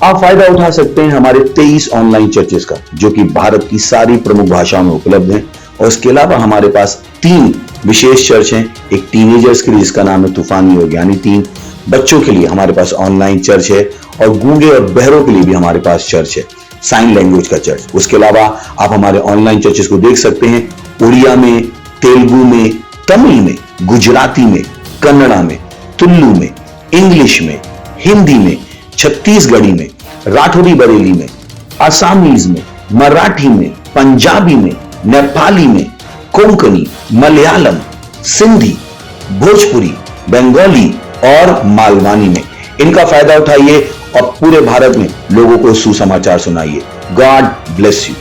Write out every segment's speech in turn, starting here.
आप फायदा उठा सकते हैं हमारे 23 ऑनलाइन चर्चेस का, जो कि भारत की सारी प्रमुख भाषाओं में उपलब्ध हैं। और इसके अलावा हमारे पास 3 विशेष चर्च हैं। एक टीनेजर्स के लिए जिसका नाम है तूफानी योग यानी 3, बच्चों के लिए हमारे पास ऑनलाइन चर्च है, और गूंगे और बहरों के लिए भी हमारे पास चर्च है, साइन लैंग्वेज का चर्च। उसके अलावा आप हमारे ऑनलाइन चर्चेस को देख सकते हैं उड़िया में, तेलुगु में, तमिल में, गुजराती में, कन्नड़ा में, तुलु में, इंग्लिश में, हिंदी में, छत्तीसगढ़ी में, राठौरी बरेली में, असमीज में, मराठी में, पंजाबी में, नेपाली में, कोंकणी, मलयालम, सिंधी, भोजपुरी, बंगाली और मालवानी में। इनका फायदा उठाइए और पूरे भारत में लोगों को सुसमाचार सुनाइए। God bless you.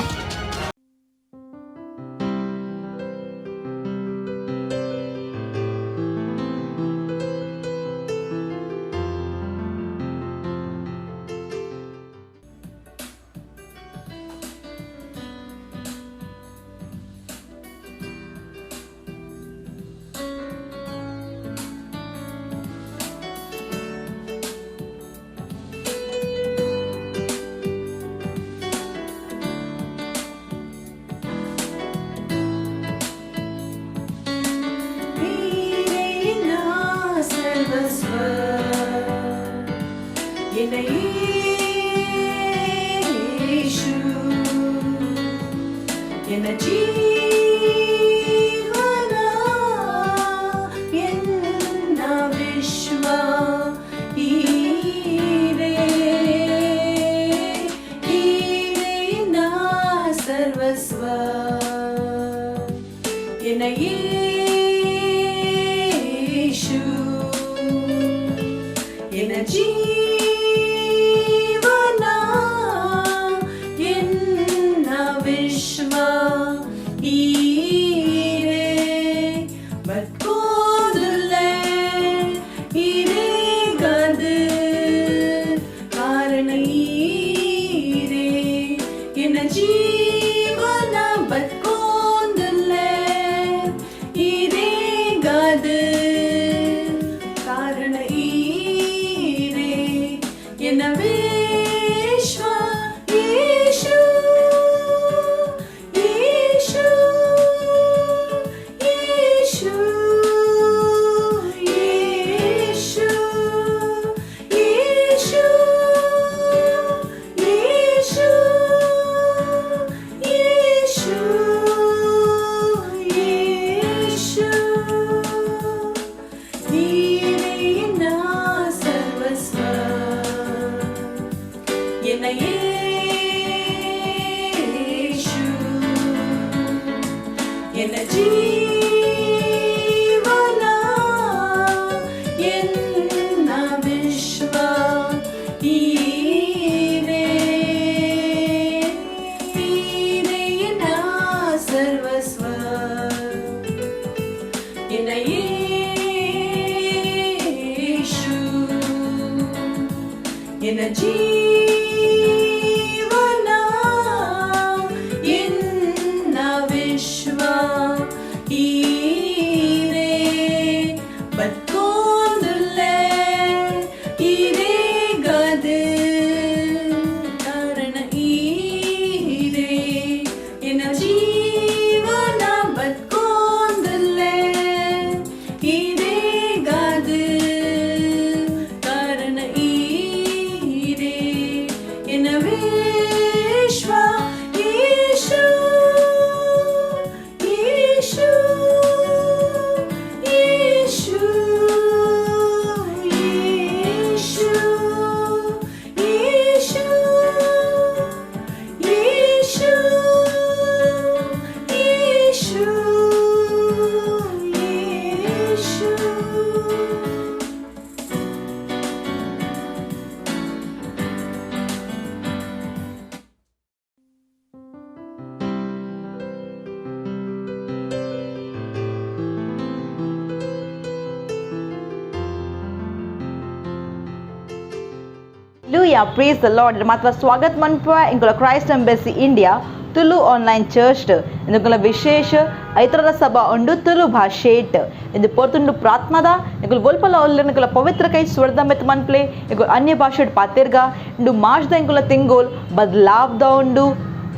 Hallelujah, praise the Lord. Matwa swagat manpua ingkola Christ Embassy India Tulu online church इंदुकुला विशेष ऐतरला सभा उंडु तुलु भाषेट इंदु पोर्तुंडु प्रार्थनादा इकुल वोल्पला ओल्लेन इकुला पवित्र कई स्वर्दा मेत मनप्ले इकुल अन्य भाषेट पातेरगा इंदु मार्च दा इकुला तिंगोल बदलाव दा उंडु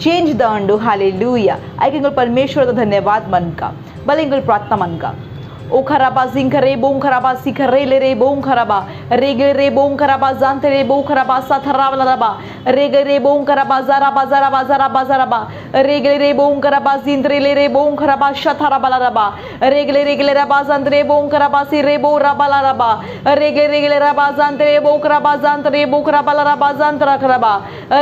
चेंज दा उंडु हालेलुया आई इकुल परमेश्वर दा धन्यवाद मनका बले इकुल प्रार्थना मनका ओ खराबा जिंकरे बों खराबा सिखरे ले रे बों खराबा रेगे रे बों खराबा जानते रे बों खराबा साथरावला रबा रेगे रे बों खराबा जराबा जराबा जराबा जराबा रेगे रे बों खराबा जिंद्रे ले रे बों खराबा शथराबला रबा रेगले रबा जानते बों खराबा सी रे बो रबाला रबा रेगे रबा जानते बों खराबा जानते बों खराबा रबा जानतरा खराबा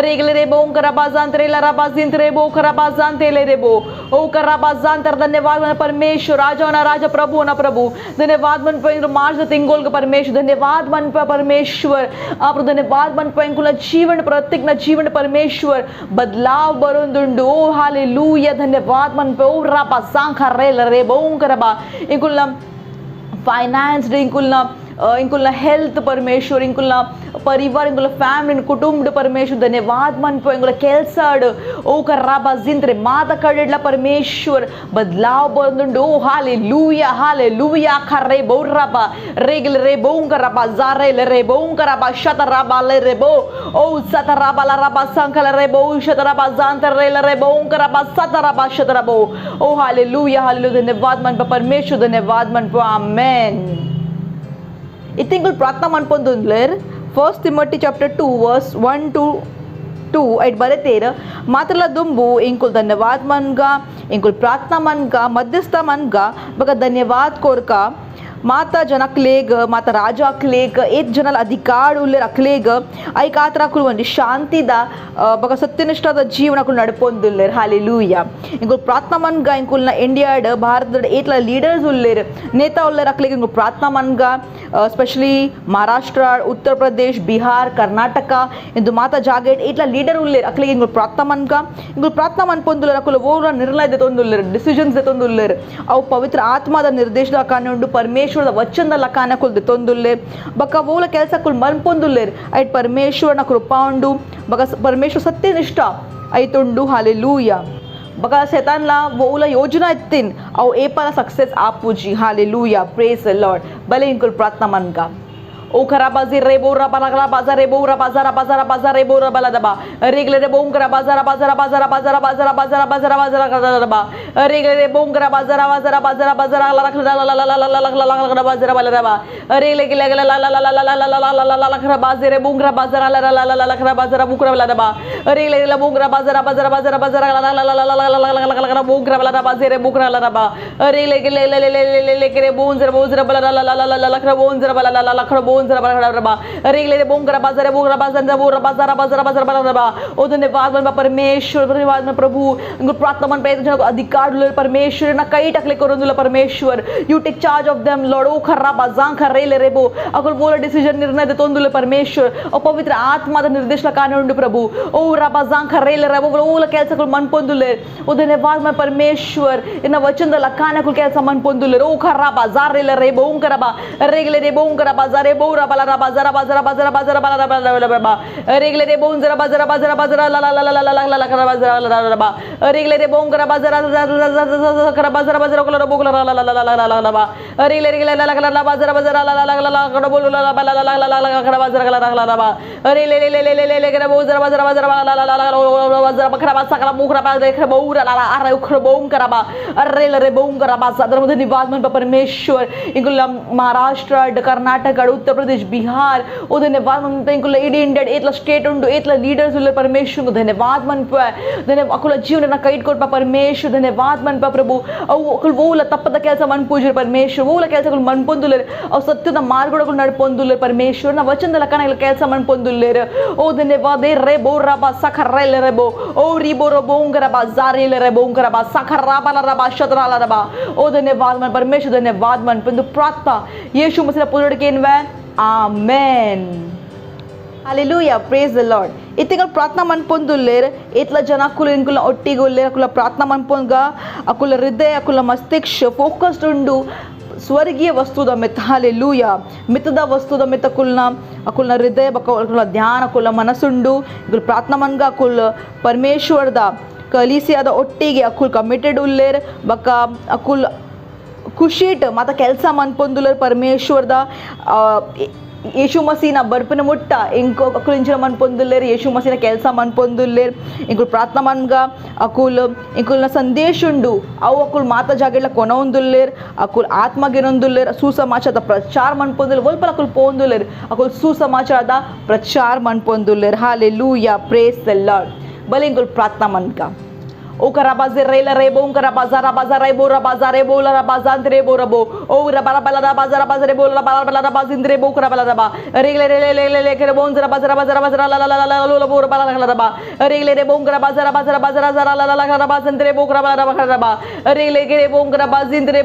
रेगले रे बों खराबा जानते ला रबा जिंद्रे बों खराबा जानते ले रे बो ओ खराबा जानतर धन्यवाद परमेश्वर राजा ना राजा प्रभु ना प्रभु धन्यवाद मन पे मार्च तिंगोल का परमेश्वर धन्यवाद मन पे परमेश्वर आप धन्यवाद मन पे इंकुला जीवन प्रत्येक ना जीवन परमेश्वर बदलाव बरुंदुंडु ओ हालेलुया धन्यवाद मन पे ओ रापा सांखा रे बों करबा इंकुला फाइनेंस इंकुला हेल्थ परमेश्वर इंकुला परिवार इंकुला फैमिली कुटुंब परमेश्वर धन्यवाद मन पे इंकुला केल्साड ओ करबा जिंद्रे माता कडेला परमेश्वर बदलाव बंदुंडु ओ हालेलुया हालेलुया खरे बोरबा रेगल रे बों करबा जारे रे बों करबा शतरबा ले बो ओ सतरबा ला रबा संकल रे बो शतरबा जानतर रे बों करबा सतरबा शतरबो ओ हालेलुया हालेलुया धन्यवाद मन पे परमेश्वर धन्यवाद मन पे आमेन इतिंकुल प्रार्थना मन पोंदुंदलेर 1 Timothy chapter 2 verse 1 to 2 ऐट बरेतेर मात्रला दुंबु इंकुल धन्यवाद मनगा इंकुल प्रार्थना मनगा मध्यस्थ मनगा बगा धन्यवाद कोरका माता जन अक्लेग माता राजा अक्लेग एक जनल अधिकार उल्ले अक्लेग आई कातर कुल शांति दा बगा सत्यनिष्ठ जीवन कुल नडपोंदुल्लेर हालेलुया इंकुल प्रार्थना मनगा इंकुल इंडिया भारत एट्ला लीडर्स उल्लेर नेता उल्लेर अक्लेग इंकुल प्रार्थना मनगा स्पेशली महाराष्ट्र उत्तर प्रदेश बिहार कर्नाटक इंदु माता जागेट एट्ला लीडर उल्लेर अक्लेग इंकुल प्रार्थना मनगा इंकुल प्रार्थना मन पोंदुल्लेर अकुल ओर निर्णय देतोंदुल्लेर डिसीजंस देतोंदुल्लेर अव पवित्र आत्मा दा निर्देश दा कानुंडु परमेश्वर वचन लकाना कुल दितोंदुल्ले बका वोला केल्स कुल मन पोंदुल्लेर ऐट परमेश्वर ना कृपा उंडु बका परमेश्वर सत्यनिष्ठ ऐतुंडु हालेलुया बका शैतानला वोला योजना इत्तिन औ एपला सक्सेस आपुजी हालेलुया प्रेज द लॉर्ड भले इनकुल प्रार्थना मनका ओ खराबा जी रे बोरा बाला बाजार रे बोरा बाजार बाजार बाजार रे बोरा बाला दबा रेगले रे बोंगरा बाजार बाजार बाजार बाजार बाजार बाजार बाजार बाजार कर दबा रेगले रे बोंगरा बाजार बाजार बाजार बाजार ला रख ला ला ला ला ला ला बाजार बाला दबा रेगले के ला ला ला ला ला ला ला ला खरा बाजार रे बोंगरा बाजार ला ला ला ला ला खरा बाजार बुकरा बाला दबा रेगले ला बोंगरा बाजार बाजार बाजार बाजार ला ला ला ला ला बोंगरा बाला बाजार रे बुकरा ला दबा रेगले के ले के रे बोंजर बोंजर बाला ला ला ला ला ला खरा बोंजर बाला ला ला खरा बोंजर बाला रबा रेगले बोंगरा बाजार बोंगरा बाजार बोरा बाजार बाजार बाजार बाला रबा ओ धन्यवाद मन परमेश्वर धन्यवाद मन प्रभु इंगु प्रार्थना मन पे अधिकार ले परमेश्वर ना कई टकले करूंदुला परमेश्वर you take charge of them lord ओ खरा बाजां खरेले रेबो अकुल बोला डिसीजन निर्णय देतोंदुले परमेश्वर ओ पवित्र आत्मा दा निर्देश लकाने उंडु प्रभु ओ रबाजां खरेले रेबो ओला केल्स कुल मन पोंदुले ओ धन्यवाद मन परमेश्वर इन वचन दा लकाने कुल केल्स मन पोंदुले ओ खरा बाजार रे रेबो ओंकरबा रेगले रे बोंगरा बाजार रे बोरा बाला बाजार बाजार बाजार बाजार बाला रबा रेगले रे बोंजरा बाजार बाजार बाजार ला ला ला ला ला ला ला बाजार ला रबा रेगले रे बोंगरा बाजार खरा बाजार बाजार कोला बोगला ला ला ला ला ला ला बा रेगले रे ला ला ला बाजार बाजार ला ला ला ला ला ला बोल ला ला ला ला ला ला खरा बाजार ला ला ला बा रेगले ले ले ले ले ले खरा बोंजरा बाजार बाजार ला ला ला ला बाजार खरा बाजार खरा मुखरा बाजार खरा बोरा ला ला अरे खरा बोंग करा बा अरे ले बोंगरा बाजार मध्ये निवास मन परमेश्वर इनकुल महाराष्ट्र कर्नाटक उत्तर प्रदेश बिहार ओ धन्यवाद मन इंकुल इडी इंडिया एट्ला स्टेट उंडु एट्ला लीडर्स उल्ले परमेश्वर धन्यवाद मन धन्यवाद अकुल जीवन ना कईट कोट परमेश्वर धन्यवाद मन प्रभु औ अकुल वोला तಪ್ಪದ ಕೆಲಸ मन पूजर परमेश्वर वोला ಕೆಲಸ कुल मन पोंदुलेर औ सत्यದ मार्गड कुल नड पोंदुलेर परमेश्वर ना वचन लकना ಕೆಲಸ मन पोंदुलेर ओ धन्यवाद रे बोरा बा सखर रे बो ओ री बोरो बोंगरा बा जारे रे बोंगरा बा सखर राबा रबा शतरा रबा ओ धन्यवाद मन परमेश्वर धन्यवाद मन पंदु प्रार्थना यीशु मसीह पुरड केनवा आमेन हालेलुया प्रेज द लॉर्ड इतिंगल प्रार्थना मन पोंदुल्लेर इतला जन अकुल इंकुल ಒಟ್ಟಿಗೊಲ್ಲೆ ಅಕುಲ ಪ್ರಾರ್ಥನಾ मन पोंगा अकुल हृदय अकुल मस्तिष्क फोकस्ड उंडु स्वर्गीय वस्तुद मित हालेलुया मितदा वस्तुद मित अकुल हृदय अकुल ध्यान अकुल मनसुंडु इकुल प्रार्थना मनगा अकुल परमेश्वर दा ಕಲಿಸಿಯಾದ ಒಟ್ಟಿಗೆ ಅಕುಲ್ ಕಮಿಟೆಡ್ ಉಲ್ಲೇರ್ ಬಕ್ಕ ಅಕುಲ್ ಖುಷಿಟ್ ಮಾತ ಕೆಲಸ ಮನ್ಪೊಂದುಲರ್ ಪರಮೇಶ್ವರದ ಯೇಸು ಮಸೀನ ಬರ್ಪಿನ ಮುಟ್ಟ ಇಂಕೊ ಅಕುಲ್ ಇಂಚಿನ ಮನ್ಪೊಂದುಲ್ಲೇರ್ ಯೇಸು ಮಸೀನ ಕೆಲಸ ಮನ್ಪೊಂದುಲ್ಲೇರ್ ಇಂಕುಲ್ ಪ್ರಾರ್ಥನಾ ಮನ್ಗ ಅಕುಲ್ ಇಂಕುಲ್ನ ಸಂದೇಶ ಉಂಡು ಅವು ಅಕುಲ್ ಮಾತ ಜಾಗೆಲ್ಲ ಕೊನೊಂದುಲ್ಲೇರ್ ಅಕುಲ್ ಆತ್ಮಗೆನೊಂದುಲ್ಲೇರ್ ಸುಸಮಾಚಾರದ ಪ್ರಚಾರ ಮನ್ಪೊಂದುಲ್ಲೇರ್ ಒಲ್ಪಲ ಅಕುಲ್ ಪೋಂದುಲ್ಲೇರ್ ಅಕುಲ್ ಸುಸಮಾಚಾರದ ಪ್ರಚಾರ ಮನ್ಪೊಂದುಲ್ಲೇರ್ ಹಾಲೆಲೂಯಾ ಪ್ರೇಸ್ ದ ಲಾರ್ಡ್ ಬಲೆ ಇಂಕುಲ್ ಪ್ರಾರ್ಥನಾ ಮನ್ಗ O karabaze rela rebo un karabazara bazara rebo rabazare bola rabazante rebo rabo o rabala bala rabazara bazare bola bala bala rabazindre bo karabala raba regle rele rebo un rabazara bazara bazara la la la la la bo rabala raba regle rebo un karabazara bazara bazara zara la la la rabazindre bo karabala raba regle rebo un karabazindre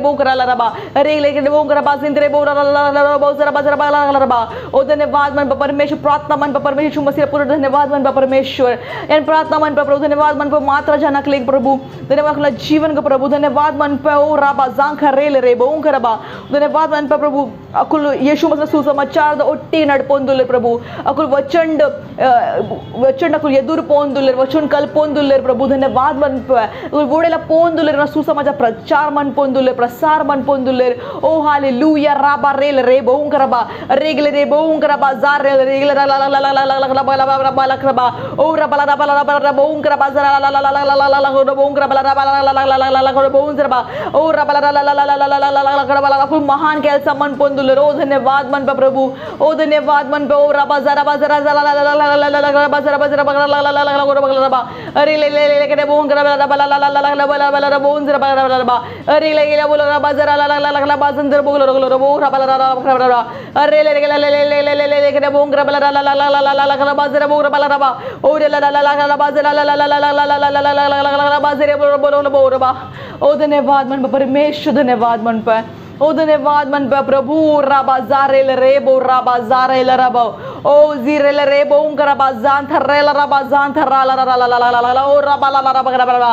bo karala raba regle rebo un karabazindre bo la la la bo zara bazara bala raba o धन्यवाद मन परमेश्वर प्रार्थना मन परमेश्वर मसीह पूरा धन्यवाद मन परमेश्वर एन प्रार्थना मन प्रभु धन्यवाद मन मात्रा जनक लेक प्रभु धन्यवाद जीवन का प्रभु धन्यवाद मन पे ओ राबा जांखा रेल रे बों करबा धन्यवाद मन पे प्रभु अकुल यीशु मसीह सुसमाचार ಒಟ್ಟಿ ನಡ್ಪೊಂದುಲ್ಲೆ ಪ್ರಭು ಅಕುಲ್ ವಚಂಡ್ ಅಕುಲ್ ಎದುರು ಪೋಂದುಲ್ಲೆ ವಚನ್ ಕಲ್ ಪೋಂದುಲ್ಲೆ ಪ್ರಭು ಧನ್ಯವಾದ ಮನ್ ಅಕುಲ್ ಗೋಡೆಲ ಪೋಂದುಲ್ಲೆ ನ ಸುಸಮಾಚಾರ ಪ್ರಚಾರ ಮನ್ ಪೋಂದುಲ್ಲೆ ಪ್ರಸಾರ ಮನ್ ಪೋಂದುಲ್ಲೆ ಓ ಹಾಲೆಲೂಯಾ ರಾಬಾ ರೇಲ್ ರೆ ಬೋಂ ಕರಬಾ ರೇಗಲೆ ರೆ ಬೋಂ ಕರಬಾ ಜಾರ್ ರೇಲ್ ರೇಗಲೆ ಲ ಲ ಲ ಲ ಲ ಲ ಲ ಲ ಲ ಕರಬಾ ಓ ರಬಲ ರಬಲ ರಬಲ ಬೋಂ ಕರಬಾ ಜರ ಲ ಲ ಲ ಲ ಲ ಲ ಲ ಬೋಂ ಕರಬಾ ರಬಲ ಲ ಲ ಲ ಲ ಲ ಬೋಂ ಜರಬಾ ಓ ರಬಲ ಲ ಲ ಲ ಲ ಲ ಲ ಲ ಕರಬಾ ಅಕುಲ್ ಮಹಾನ್ ಕೆಲಸ ಮನ್ ಪೋಂದುಲ್ಲೆ ಓ धन्यवाद मन पे प्रभु ओ धन्यवाद मन पे ओ रबा जरा बजरा जरा ला ला ला ला ला ला ला बजरा बजरा बगला ला ला ला ला ला रबा अरे ले ले ले के बों कर ला ला ला ला ला ला ला ला बों जरा बगला रबा अरे ले ले बोल रबा जरा ला ला ला ला बाजंदर बोल रो बों रबा ला ला ला अरे ले ले ले ले ले ले ले के बों कर ला ला ला ला ला ला ला बाजरा बों रबा ला रबा ओ ला ला ला ला बाजरा ला ला ला ला ला ला ला ला बाजरे बोल रबा ओ धन्यवाद मन पे परमेश्वर धन्यवाद मन पे ओ धन्यवाद मन पे प्रभु राबा जारेल रेबो राबा जारेल रबो ओ जीरेल रेबो उनका राबा जान थरेल राबा जान थराला ला ला ला ला ला ओ राबा ला ला राबा राबा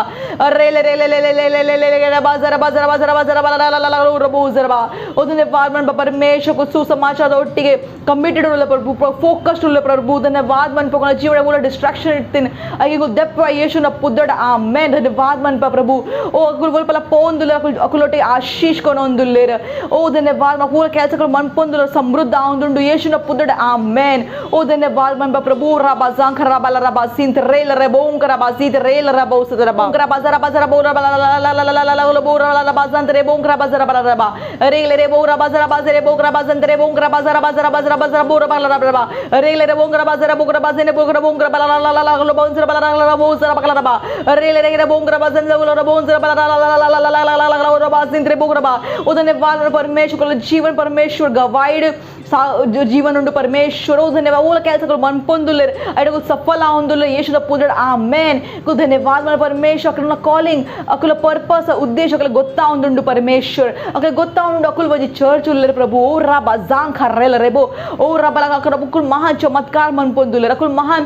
रेल रे ले ले ले ले ले ले ले ले बाजार बाजार बाजार बाजार ला ला ला ला रबो जरबा ओ धन्यवाद मन पे परमेश्वर को सुसमाचार ಒಟ್ಟಿಗೆ ಕಮಿಟೆಡ್ ಉಳ್ಳ ಪ್ರಭು ಫೋಕಸ್ಡ್ ಉಳ್ಳ ಪ್ರಭು धन्यवाद मन पे कोना जीवन बोला डिस्ट्रैक्शन इतने आगे को दप्पा यीशु न पुदड़ आमेन धन्यवाद मन पे प्रभु ओ अकुल बोल पला पोंदुल अकुलोटे आशीष कोनोंदुल्ले ओ धन्यवाद मन पूरा ಕೆಲಸಗಳು ಮನ್ಪೊಂದುಲ ಸಮೃದ್ಧ ಆಂದುಂಡು ಯೇಸುನ ಪುದಡ ಆಮೆನ್ ಓ धन्यवाद मन प्रभु रबा जांख रबा ला रबा सिंत रेल रे बोंक रबा सित रेल रबा उस रबा बोंक रबा जरा बजरा बोर रबा ला ला ला ला ला ला बोर ला रबा जंत रे बोंक रबा जरा बला रबा रेल रे बोर रबा जरा बजरे बोंक रबा जंत रे बोंक रबा जरा बजरा बजरा बजरा बोर रबा ला रबा रेल रे बोंक रबा जरा बोंक रबा जने बोंक रबा ला ला ला ला बोंक रबा ला ला बोर जरा बला रबा रेल रे बोंक रबा जने बोंक रबा ला ला ला ला ला ला ला रबा सिंत रे बोंक रबा ओ धन्यवाद परमेश्वर जीवन परमेश्वर गवाइड जो जीवन उंडु परमेश्वर ओ धन्यवाद ओला ಕೆಲಸಗಳು ಮನ್ಪೊಂದುಲ್ಲೆ ಐಡಗು ಸಫಲ ಆಂದುಲ್ಲೆ ಯೇಸುದ ಪುದಡ ಆಮೆನ್ ಕು धन्यवाद मन परमेश्वर अकल कॉलिंग अकल पर्पस उद्देश्य अकल गोत्ता आंदुंडु परमेश्वर अकल गोत्ता आंदुंडु अकल वजी चर्च उल्ले प्रभु ओ रबा जान खरेल रेबो ओ रबा अकल अकल महान चमत्कार मन्पొందుल्ले अकल महान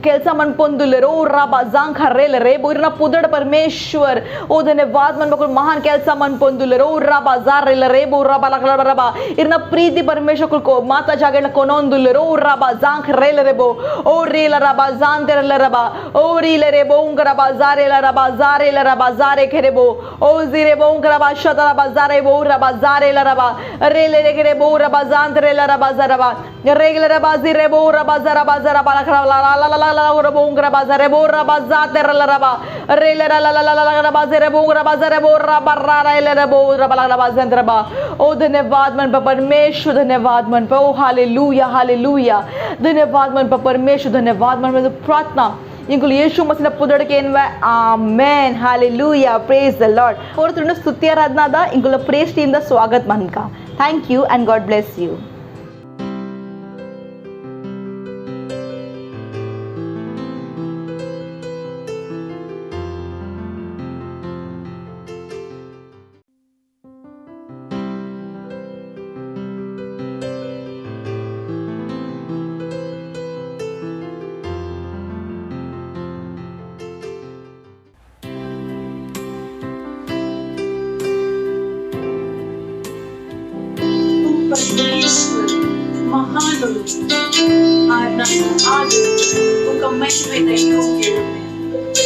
ಕೆಲಸ मन्पొందుल्ले ओ रबा जान खरेल रेबो इरना पुदड परमेश्वर ओ धन्यवाद मन अकल महान ಕೆಲಸ मन्पొందుल्ले ओ रबा जारेल रेबो रबा अकल रबा इरना प्रीति परमेश्वर को माता जागेला कोनोंदुल्ले ओ रबा जान खरेल रेबो ओ रीला रबा जान तेरल रबा ओ रीले रेबो उंग रबा जारेला रबा जारेला रबा जारे खेरेबो ओ जीरे बो उंग रबा शता रबा जारे बो रबा जारेला रबा रेले रे बो रबा जान तेरला रबा जरबा रेगले रबा जीरे बो रबा जरबा जरबा ला ला ला ला ला रबो उंग रबा जारे बो रबा जा तेरला रबा रेले ला ला ला ला रबा जीरे बो रबा जारे बो रबा रारेले रबो रबा रबा जंत्रबा ओ धन्यवाद मन परमेश्वर धन्यवाद मन पे ओ हालेलुया हालेलुया धन्यवाद मन परमेश्वर धन्यवाद मन प्रार्थना इंकुल यीशु मसीह पुदड़ के आमेन हालेलुया प्रेज द लॉर्ड और तुरंत स्तुति आराधना दा इंकुल प्रेज टीम दा स्वागत मन का thank you and God bless you परमेश्वर महान आदर उनका महिमा योग्य है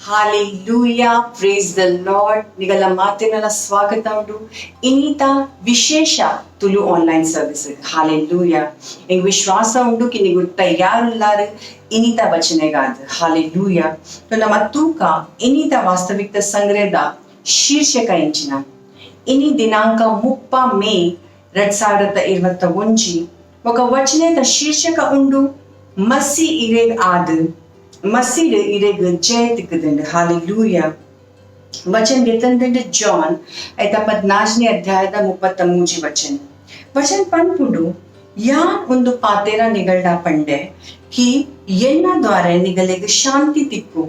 ಹಾಲೆಲೂಯಾ, ಪ್ರೇಸ್ ದ ಲಾರ್ಡ್. ನಿಗಲ ಮಾತಿನ ಸ್ವಾಗತ ಉಂಟು ಇನ್ನೀತ ವಿಶೇಷ ತುಳು ಆನ್ಲೈನ್ ಸರ್ವಿಸ್. ಹಾಲೆಲೂಯಾ. ಎಂಗ್ ವಿಶ್ವಾಸ ಉಂಟು ಕಿ ನಿಗು ತಯಾರುಲ್ಲಾರು ಇನ್ನೀತ ವಚನೆಗಾದ. ಹಾಲೆಲೂಯಾ. ನಮ್ಮ ತೂಕ ಇನ್ನೀತ ವಾಸ್ತವಿಕ ಸಂಗ್ರಹದ ಶೀರ್ಷಕ ಎಂಚಿನ ಇನಿ ದಿನಾಂಕ 30 ಮೇ 2021 ఒక ವಚನದ ಶೀರ್ಷಕ ಉಂಡು ಮಸಿ ಇರೇಗ್ ಆದ ಮಸೀಡ್ ಇರೇಗ್ ಜಯತಿಕ್ಕದಂಡು. ಹಾಲೆಲೂಯಾ. ವಚನ ಗೆತಂದಂಡು ಜಾನ್ ಐತ 14ನೇ ಅಧ್ಯಾಯದ 33 ವಚನ. ವಚನ ಪನ್ಪುಂಡು ಯಾನ್ ಒಂದು ಪಾತೆರ ನಿಗಳ್ಡ ಪಂಡೆ ಕಿ ಎನ್ನ ದ್ವಾರ ನಿಗಲೆಗ್ ಶಾಂತಿ ತಿಕ್ಕು,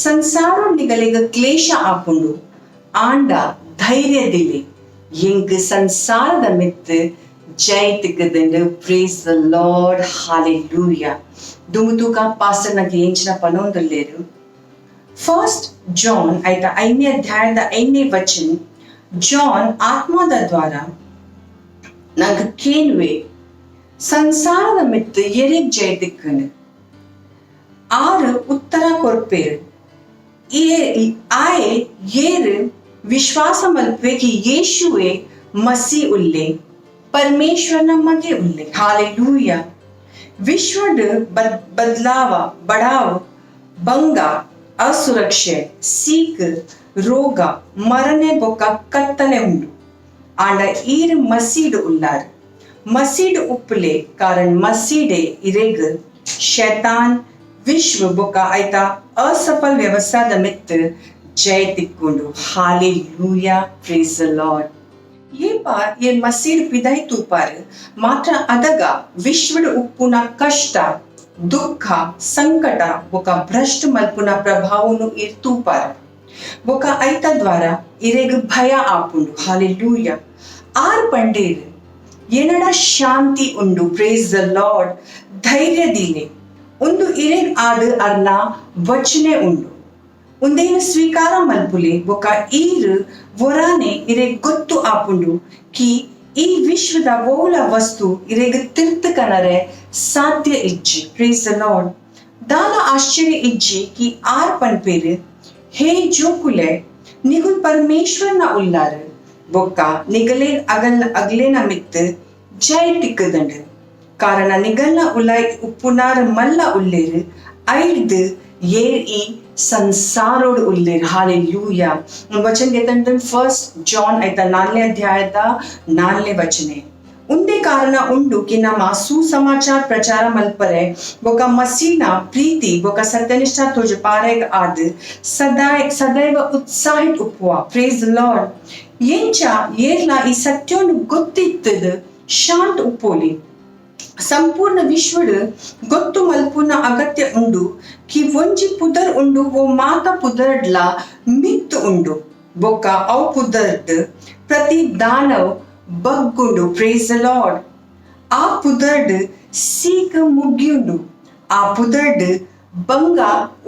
ಸಂಸಾರ ನಿಗಲೆಗ್ ಕ್ಲೇಶ ಆಪುಂಡು, ಆಂಡ ಧೈರ್ಯದಿಲ್ಲಿ ಎಂಗ್ ಸಂಸಾರದ ಮಿತ್ ಜೈ ತಿಕ್ಕದಂಡು. Praise the lord. ಹಾಲೆಲೂಯಾ. ದುಮುತುಕ ಪಾಸ್ಟರ್ ನಗೆ ಎಂಚಿನ ಪನೊಂದುಲ್ಲೇರು. ಫಸ್ಟ್ ಜಾನ್ ಐತ 5ನೇ ಅಧ್ಯಾಯದ 5ನೇ ವಚನ. ಜಾನ್ ಆತ್ಮದ ದ್ವಾರ ನಂಗೆ ಕೇಳುವೆ ಸಂಸಾರದ ಮಿತ್ ಎರೆಗ್ ಜೈ ತಿಕ್ಕಂಡು 6 ಉತ್ತರ ಕೊರ್ಪೇರು. ಆಯೆ ಏರು ವಿಶ್ವಾಸ ಮಲ್ಪೆ ಕಿ ಯೇಶುವೆ ಮಸಿ ಉಲ್ಲೆ परमेश्वर नಮಗೆ ಉಲ್ಲೆ. हालेलूया. विश्वड बदलाव बढ़ाव भंग असुरक्षे सीख रोग मरने बोक कत्तले उंडु आंड ईर मसीड उल्लार. मसीड उपले कारण मसीडे इरेग शैतान विश्व बोक आयता असफल व्यवस्था मित जय तिक्कुंडु. हालेलूया. Praise the Lord. ये बार ये मसीड पिदाई तूपार मात्र अदग विश्वड उಪ್ಪುನ कष्ट दुख संकट बोका भ्रष्ट मल्पुನ प्रभावनु इर तूपार बोका ऐता द्वारा इरेग भय आपुंडु. हालेलूया. आर पंडेर ಏನಡ ಶಾಂತಿ ಉಂಡು. Praise the lord. ಧೈರ್ಯ ದೀನೆ ಒಂದು ಇರೆಗ್ ಆದ ಅರ್ನ ವಚನೆ ಉಂಡು. ಒಂದೇನು ಸ್ವೀಕಾರ ಮಲ್ಪುಲೆ ಬೊಕ ಈರ್ ವೊರಾನೆ ಇರೆಗ್ ಗೊತ್ತು ಆಪುಂಡು ಕಿ ಈ ವಿಶ್ವದ ಓಲ ವಸ್ತು ಇರೆಗ್ ತಿರ್ತಕನರೆ ಸಾಧ್ಯ ಇಜ್ಜಿ. Praise the lord. ದಾಲ ಆಶ್ಚರ್ಯ ಇಜ್ಜಿ ಕಿ ಆರ್ ಪನ್ಪೇರು ಹೇ ಜೋಕುಲೆ ನಿಗುಲ್ परमेश्वर न उल्लार ಬೊಕ್ಕ ನಿಗಲೆ ಅಗಲೆ ನಮಿತ್ ಜೈ ತಿಕ್ಕದಂಡು. ಕಾರಣ ನಿಗಲ್ನ ಉಲೈ ಉಪ್ಪುನಾರ ಮಲ್ಲ ಉಲ್ಲೇರು ಐರ್ದು ಏರ್ ಈ ಸಂಸಾರೋಡ್ ಉಲ್ಲೇರ್. ಹಾಲೆಲೂಯಾ. ವಚನ ಗೆತಂಡು ಫಸ್ಟ್ ಜಾನ್ ಐತ 4ನೇ ಅಧ್ಯಾಯದ 4ನೇ ವಚನೆ. ಉಂದೇ ಕಾರಣ ಉಂಡು ಕಿ ನಮ್ಮ ಸುಸಮಾಚಾರ ಪ್ರಚಾರ ಮಲ್ಪರೆ ಬೊಕ ಮಸೀನ ಪ್ರೀತಿ ಬೊಕ ಸತ್ಯನಿಷ್ಠ ತೋಜ ಪಾರೆಗ್ ಆದ್ ಸದೈವ ಉತ್ಸಾಹಿತ್ ಉಪ್ಪುವ. Praise the lord. ಎಂಚ ಏರ್ಲ ಈ ಸತ್ಯವನ್ನು ಗೊತ್ತಿತ್ತದ ಶಾಂತ ಉಪ್ಪೋಲಿ. ಸಂಪೂರ್ಣ ವಿಶ್ವಡ್ ಗೊತ್ತು ಮಲ್ಪುನ ಅಗತ್ಯ ಉಂಡು ಕಿ ಒಂಜಿ ಪುದರ್ ಉಂಡು ಓ ಮಾತ ಪುದರ್ಡ್ಲ ಮಿತ್ ಉಂಡು ಬೊಕ್ಕ ಅವು ಪುದರ್ಡ್ ಪ್ರತಿ ದಾನವ್ ಬಗ್ಗುಂಡು. Praise the lord. ಆ ಪುದರ್ಡ್ ಸೀಕ ಮುಗ್ಗಿಯುಂಡು. ಆ ಪುದರ್ಡ್ ಬಂಗ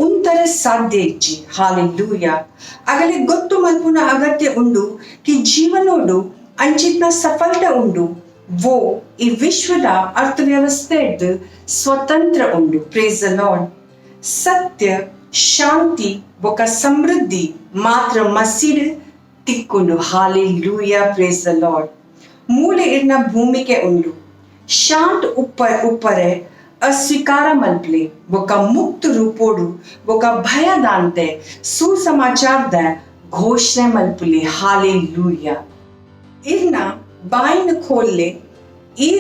ಉಂತರ ಸಾಧ್ಯ ಇಜ್ಜಿ. ಹಾಲೆಲೂಯಾ. ಆಗಲೇ ಗೊತ್ತು ಮಲ್ಪುನ ಅಗತ್ಯ ಉಂಡು ಕಿ ಜೀವನೋಡು ಅಂಚಿತ್ನ ಸಫಲತೆ ಉಂಡು वो ಈ ವಿಶ್ವದ ಅರ್ಥವ್ಯವಸ್ಥೆಡ್ ಸ್ವತಂತ್ರ ಉಂಡು. Praise the lord. ಸತ್ಯ ಶಾಂತಿ ಬೊಕ ಸಮೃದ್ಧಿ ಮಾತ್ರ ಮಸೀಡ್ ತಿಕ್ಕುಂಡು. ಹಾಲೆಲೂಯಾ. Praise the lord. ಮೂಲೆ ಇರ್ನ ಭೂಮಿಕೆ ಉಂಡು. ಶಾಂತ ಉಪ್ಪರೆ अस्वीकार मल्पले बोका मुक्त रूपोडु बोका भयदांते सुसमाचार द घोषणे मल्पले. हालेलूया. इरना बाइन खोलले इर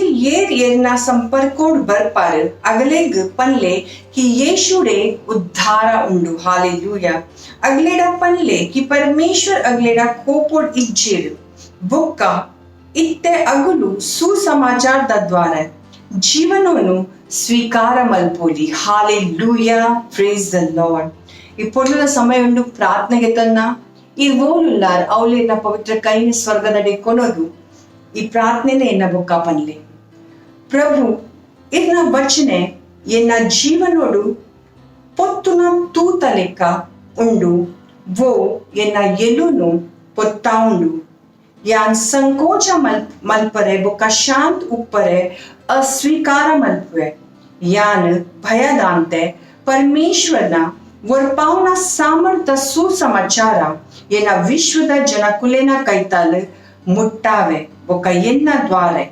येरना संपर्कोड बरपार अगलेग पनले कि यीशुडे उद्धार उंडु. हालेलूया. अगलेडा पनले कि परमेश्वर अगलेडा कोपोड इज्जेर बोका इत्ते अगुलु सुसमाचार द द्वारा ಜೀವನವನ್ನು ಸ್ವೀಕಾರ ಮಲ್ಪೋಲಿ. ಹಾಲೆಲೂಯಾ. Praise the lord. ಈ ಪೊರ್ಲುದ ಸಮಯ ಉಂಡು ಪ್ರಾರ್ಥನೆಗೆ ತನ್ನ ಈ ಓಲುಲ್ಲಾರ್ ಅವಲೇನ ಪವಿತ್ರ ಕೈನ ಸ್ವರ್ಗದಡೆ ಕೊನೋದು ಈ ಪ್ರಾರ್ಥನೆನೇ ಎನ್ನ ಬೊಕ್ಕ ಪನ್ಲೆ. ಪ್ರಭು ಇರ್ನ ವಚನೆ ಎನ್ನ ಜೀವನೋಡು ಪೊತ್ತುನ ತೂತ ಲೆಕ್ಕ ಉಂಡು. ವೋ ಎನ್ನ ಎಲುನು ಪೊತ್ತಾ ಉಂಡು. यान संकोच मल्परे बोका शांत उपरे अस्वीकार मल्पे यान भयदांते परमेश्वरना वर्पावना सामर्थ सुसमाचार येना विश्वದ ಜನಕುಲೇನ ಕೈತಲ್ ಮುಟ್ಟಾವೆ ಒಕ ಎನ್ನ ದ್ವಾರೆ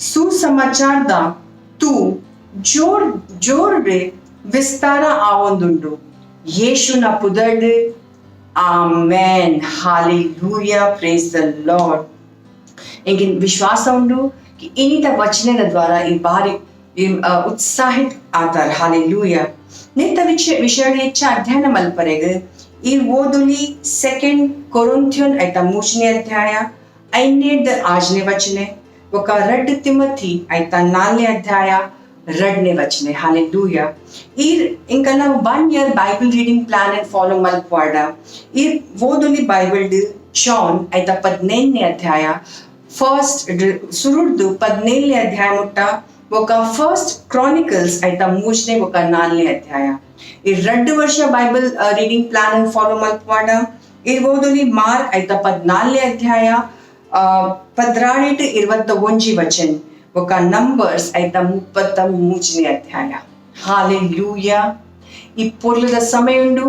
ಸುಸಮಾಚಾರದ तू जोर जोर रे विस्तार आवंदुंडु यीशु ना पुदर्ड आमेन हालेलुया प्रेज द लॉर्ड इंगिन विश्वास उंडु कि इनित वचने द्वारा ई बारी उत्साहित आतर हालेलुया नित विषय इच्छा अध्ययन मल्परेग ई ओदुली सेकंड कोरिन्थियन ऐता मूचने अध्याय ऐनेद आजने वचने ఒక రెడ్ తిమోతి ఐత 4 అధ్యాయ రెడ్నే వచనే హల్లెలూయా ఈ ఇంకా ನಾವು 1 year Bible reading plan and follow మల్పాడ ఈ ఓదులి బైబిల్ ಜಾನ್ ಐತ 17ನೇ ಅಧ್ಯಾಯ ಫಸ್ಟ್ ಸುರುಡ್ದು 17ನೇ ಅಧ್ಯಾಯ ಮುಟ್ಟ ఒక ఫస్ట్ క్రానికల్స్ ఐత మూజనే ఒక 4ನೇ అధ్యాయ ఈ 2 ವರ್ಷ Bible reading plan and follow మల్పాడ ఈ ఓదులి మార్క్ ఐత 14ನೇ ಅಧ್ಯಾಯ 18-21 वचन ఒక నంబర్స్ ಐತ 33ನೇ ಅಧ್ಯಾಯ ಹಾಲೆಲೂಯಾ ಈ ಪೊರ್ಲದ ಸಮಯುಂಡು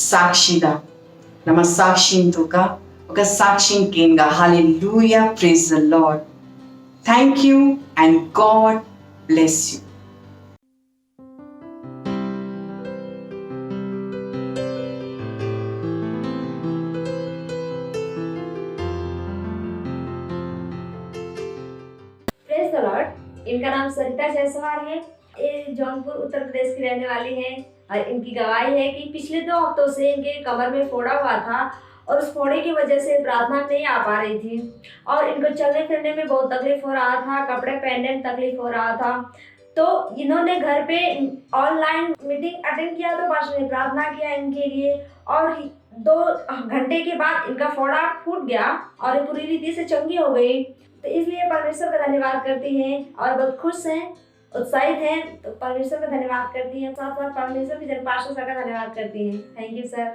ಸಾಕ್ಷಿದ ನಮ್ಮ ಸಾಕ್ಷಿಂತುಕ ఒక సాక్ష్యం కేంగా ಹಾಲೆಲೂಯಾ praise the lord thank you and God bless you इनका नाम सरिता जायसवाल है। ये जौनपुर उत्तर प्रदेश की रहने वाली हैं और इनकी गवाही है कि पिछले 2 हफ्तों से इनके कमर में फोड़ा हुआ था और उस फोड़े की वजह से प्रार्थना नहीं आ पा रही थी और इनको चलने फिरने में बहुत तकलीफ हो रहा था, कपड़े पहनने में तकलीफ हो रहा था। तो इन्होंने घर पे ऑनलाइन मीटिंग अटेंड किया तो पास्टर ने प्रार्थना किया इनके लिए और 2 घंटे के बाद इनका फोड़ा फूट गया और ये पूरी रीति से चंगी हो गई। तो इसलिए परमेश्वर का धन्यवाद करती हैं और बहुत खुश हैं, उत्साहित हैं। तो परमेश्वर का धन्यवाद करती हैं, साथ साथ परमेश्वर की पास्टर सर का धन्यवाद करती हैं। Thank you sir.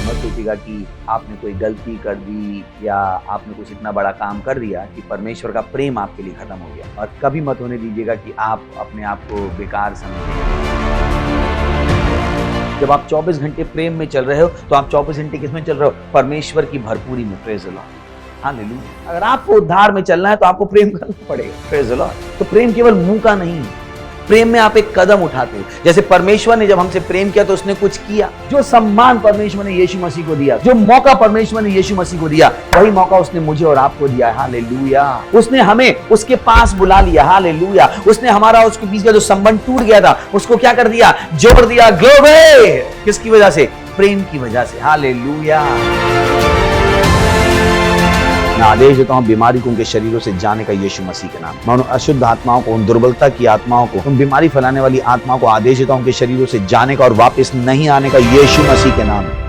मत सोचिएगा कि आपने कोई गलती कर दी या आपने कुछ इतना बड़ा काम कर दिया कि परमेश्वर का प्रेम आपके लिए खत्म हो गया, और कभी मत होने दीजिएगा कि आप अपने आप को बेकार समझें। जब आप 24 घंटे प्रेम में चल रहे हो तो आप 24 घंटे किस में चल रहे हो? परमेश्वर की भरपूरी में। Praise the Lord, hallelujah. अगर आपको उद्धार में चलना है तो आपको प्रेम करना पड़ेगा। Praise the Lord. तो प्रेम केवल मुंह का नहीं, प्रेम में आप एक कदम उठाते हो। जैसे परमेश्वर ने जब हमसे प्रेम किया तो उसने कुछ किया। जो सम्मान परमेश्वर ने यीशु मसीह को दिया, जो मौका परमेश्वर ने यीशु मसीह को दिया, वही मौका उसने मुझे और आपको दिया है। हालेलुया। उसने हमें उसके पास बुला लिया। हालेलुया। उसने हमारा उसके बीच का जो संबंध टूट गया था उसको क्या कर दिया? जोड़ दिया। ग्लोरी। किसकी वजह से? प्रेम की वजह से। हालेलुया। मैं आदेश देता हूं बीमारी को उनके शरीरों से जाने का यीशु मसीह के नाम। मैं उन अशुद्ध आत्माओं को, उन दुर्बलता की आत्माओं को, उन बीमारी फैलाने वाली आत्माओं को आदेश देता हूं उनके शरीरों से जाने का और वापस नहीं आने का यीशु मसीह के नाम। Pe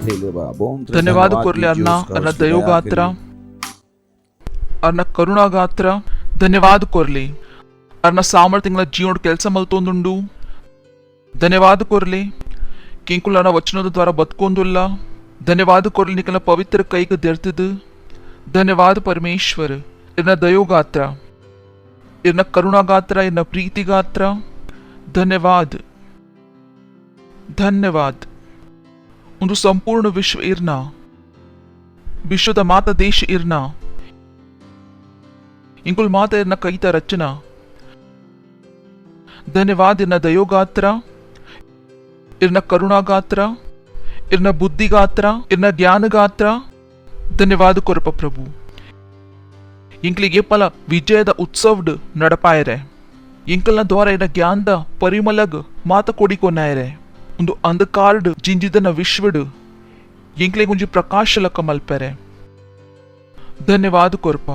ಧನ್ಯವಾದ ಕೊರ್ಲಿ ಅನ್ನ ದಯೋಗಾತ್ರ ಅನ್ನ ಕರುಣಾಗಾತ್ರ ಧನ್ಯವಾದ ಕೊರ್ಲಿ ಅನ್ನ ಸಾಮರ್ಥ್ಯಗಳ ಜೀವನ ಕೆಲಸ ಮಲ್ತೊಂದುಂಡು ಧನ್ಯವಾದ ಕೊರ್ಲಿ ಕಿಂಕುಲನ ವಚನದ ದ್ವಾರ ಬದುಕೊಂದುಲ್ಲ ಧನ್ಯವಾದ ಕೊರ್ಲಿ ನಿಕಲ ಪವಿತ್ರ ಕೈಗೆ ದೆರ್ತಿದ್ದು ಧನ್ಯವಾದ ಪರಮೇಶ್ವರ ಇರ್ನ ದಯೋಗಾತ್ರ ಇರ್ನ ಕರುಣಾಗಾತ್ರ ಇರ್ನ ಪ್ರೀತಿಗಾತ್ರ ಧನ್ಯವಾದ ಧನ್ಯವಾದ ಒಂದು ಸಂಪೂರ್ಣ ವಿಶ್ವ ಇರ್ನ ವಿಶ್ವದ ಮಾತ ದೇಶ ಇರ್ನ ಇಂಕುಲ್ ಮಾತ ಇರ್ನ ಕೈತ ರಚನಾ ಧನ್ಯವಾದ ಇರ್ನ ದಯೋಗಾತ್ರ ಇರ್ನ ಕರುಣಾಗಾತ್ರ ಇರ್ನ ಬುದ್ಧಿಗಾತ್ರ ಇರ್ನ ಜ್ಞಾನಗಾತ್ರ ಧನ್ಯವಾದ ಕೊರಪ ಪ್ರಭು ಇಂಕ್ಲಿಗೆ ಪಲ ವಿಜಯದ ಉತ್ಸವಡ್ ನಡಪಾಯರೆ ಇಂಕಲ್ನ ದ್ವಾರ ಇನ್ನ ಜ್ಞಾನದ ಪರಿಮಳಗ್ ಮಾತ ಕೊಡಿಕೊನಾಯರೆ ಒಂದು ಅಂಧಕಾರ್ಡ್ ಜಿಂಜಿದನ ವಿಶ್ವಡ್ ಇಂಕ್ಲಿಗೆ ಒಂಜಿ ಪ್ರಕಾಶ ಲಕ ಮಲ್ಪೆರೆ ಧನ್ಯವಾದ ಕೊರಪ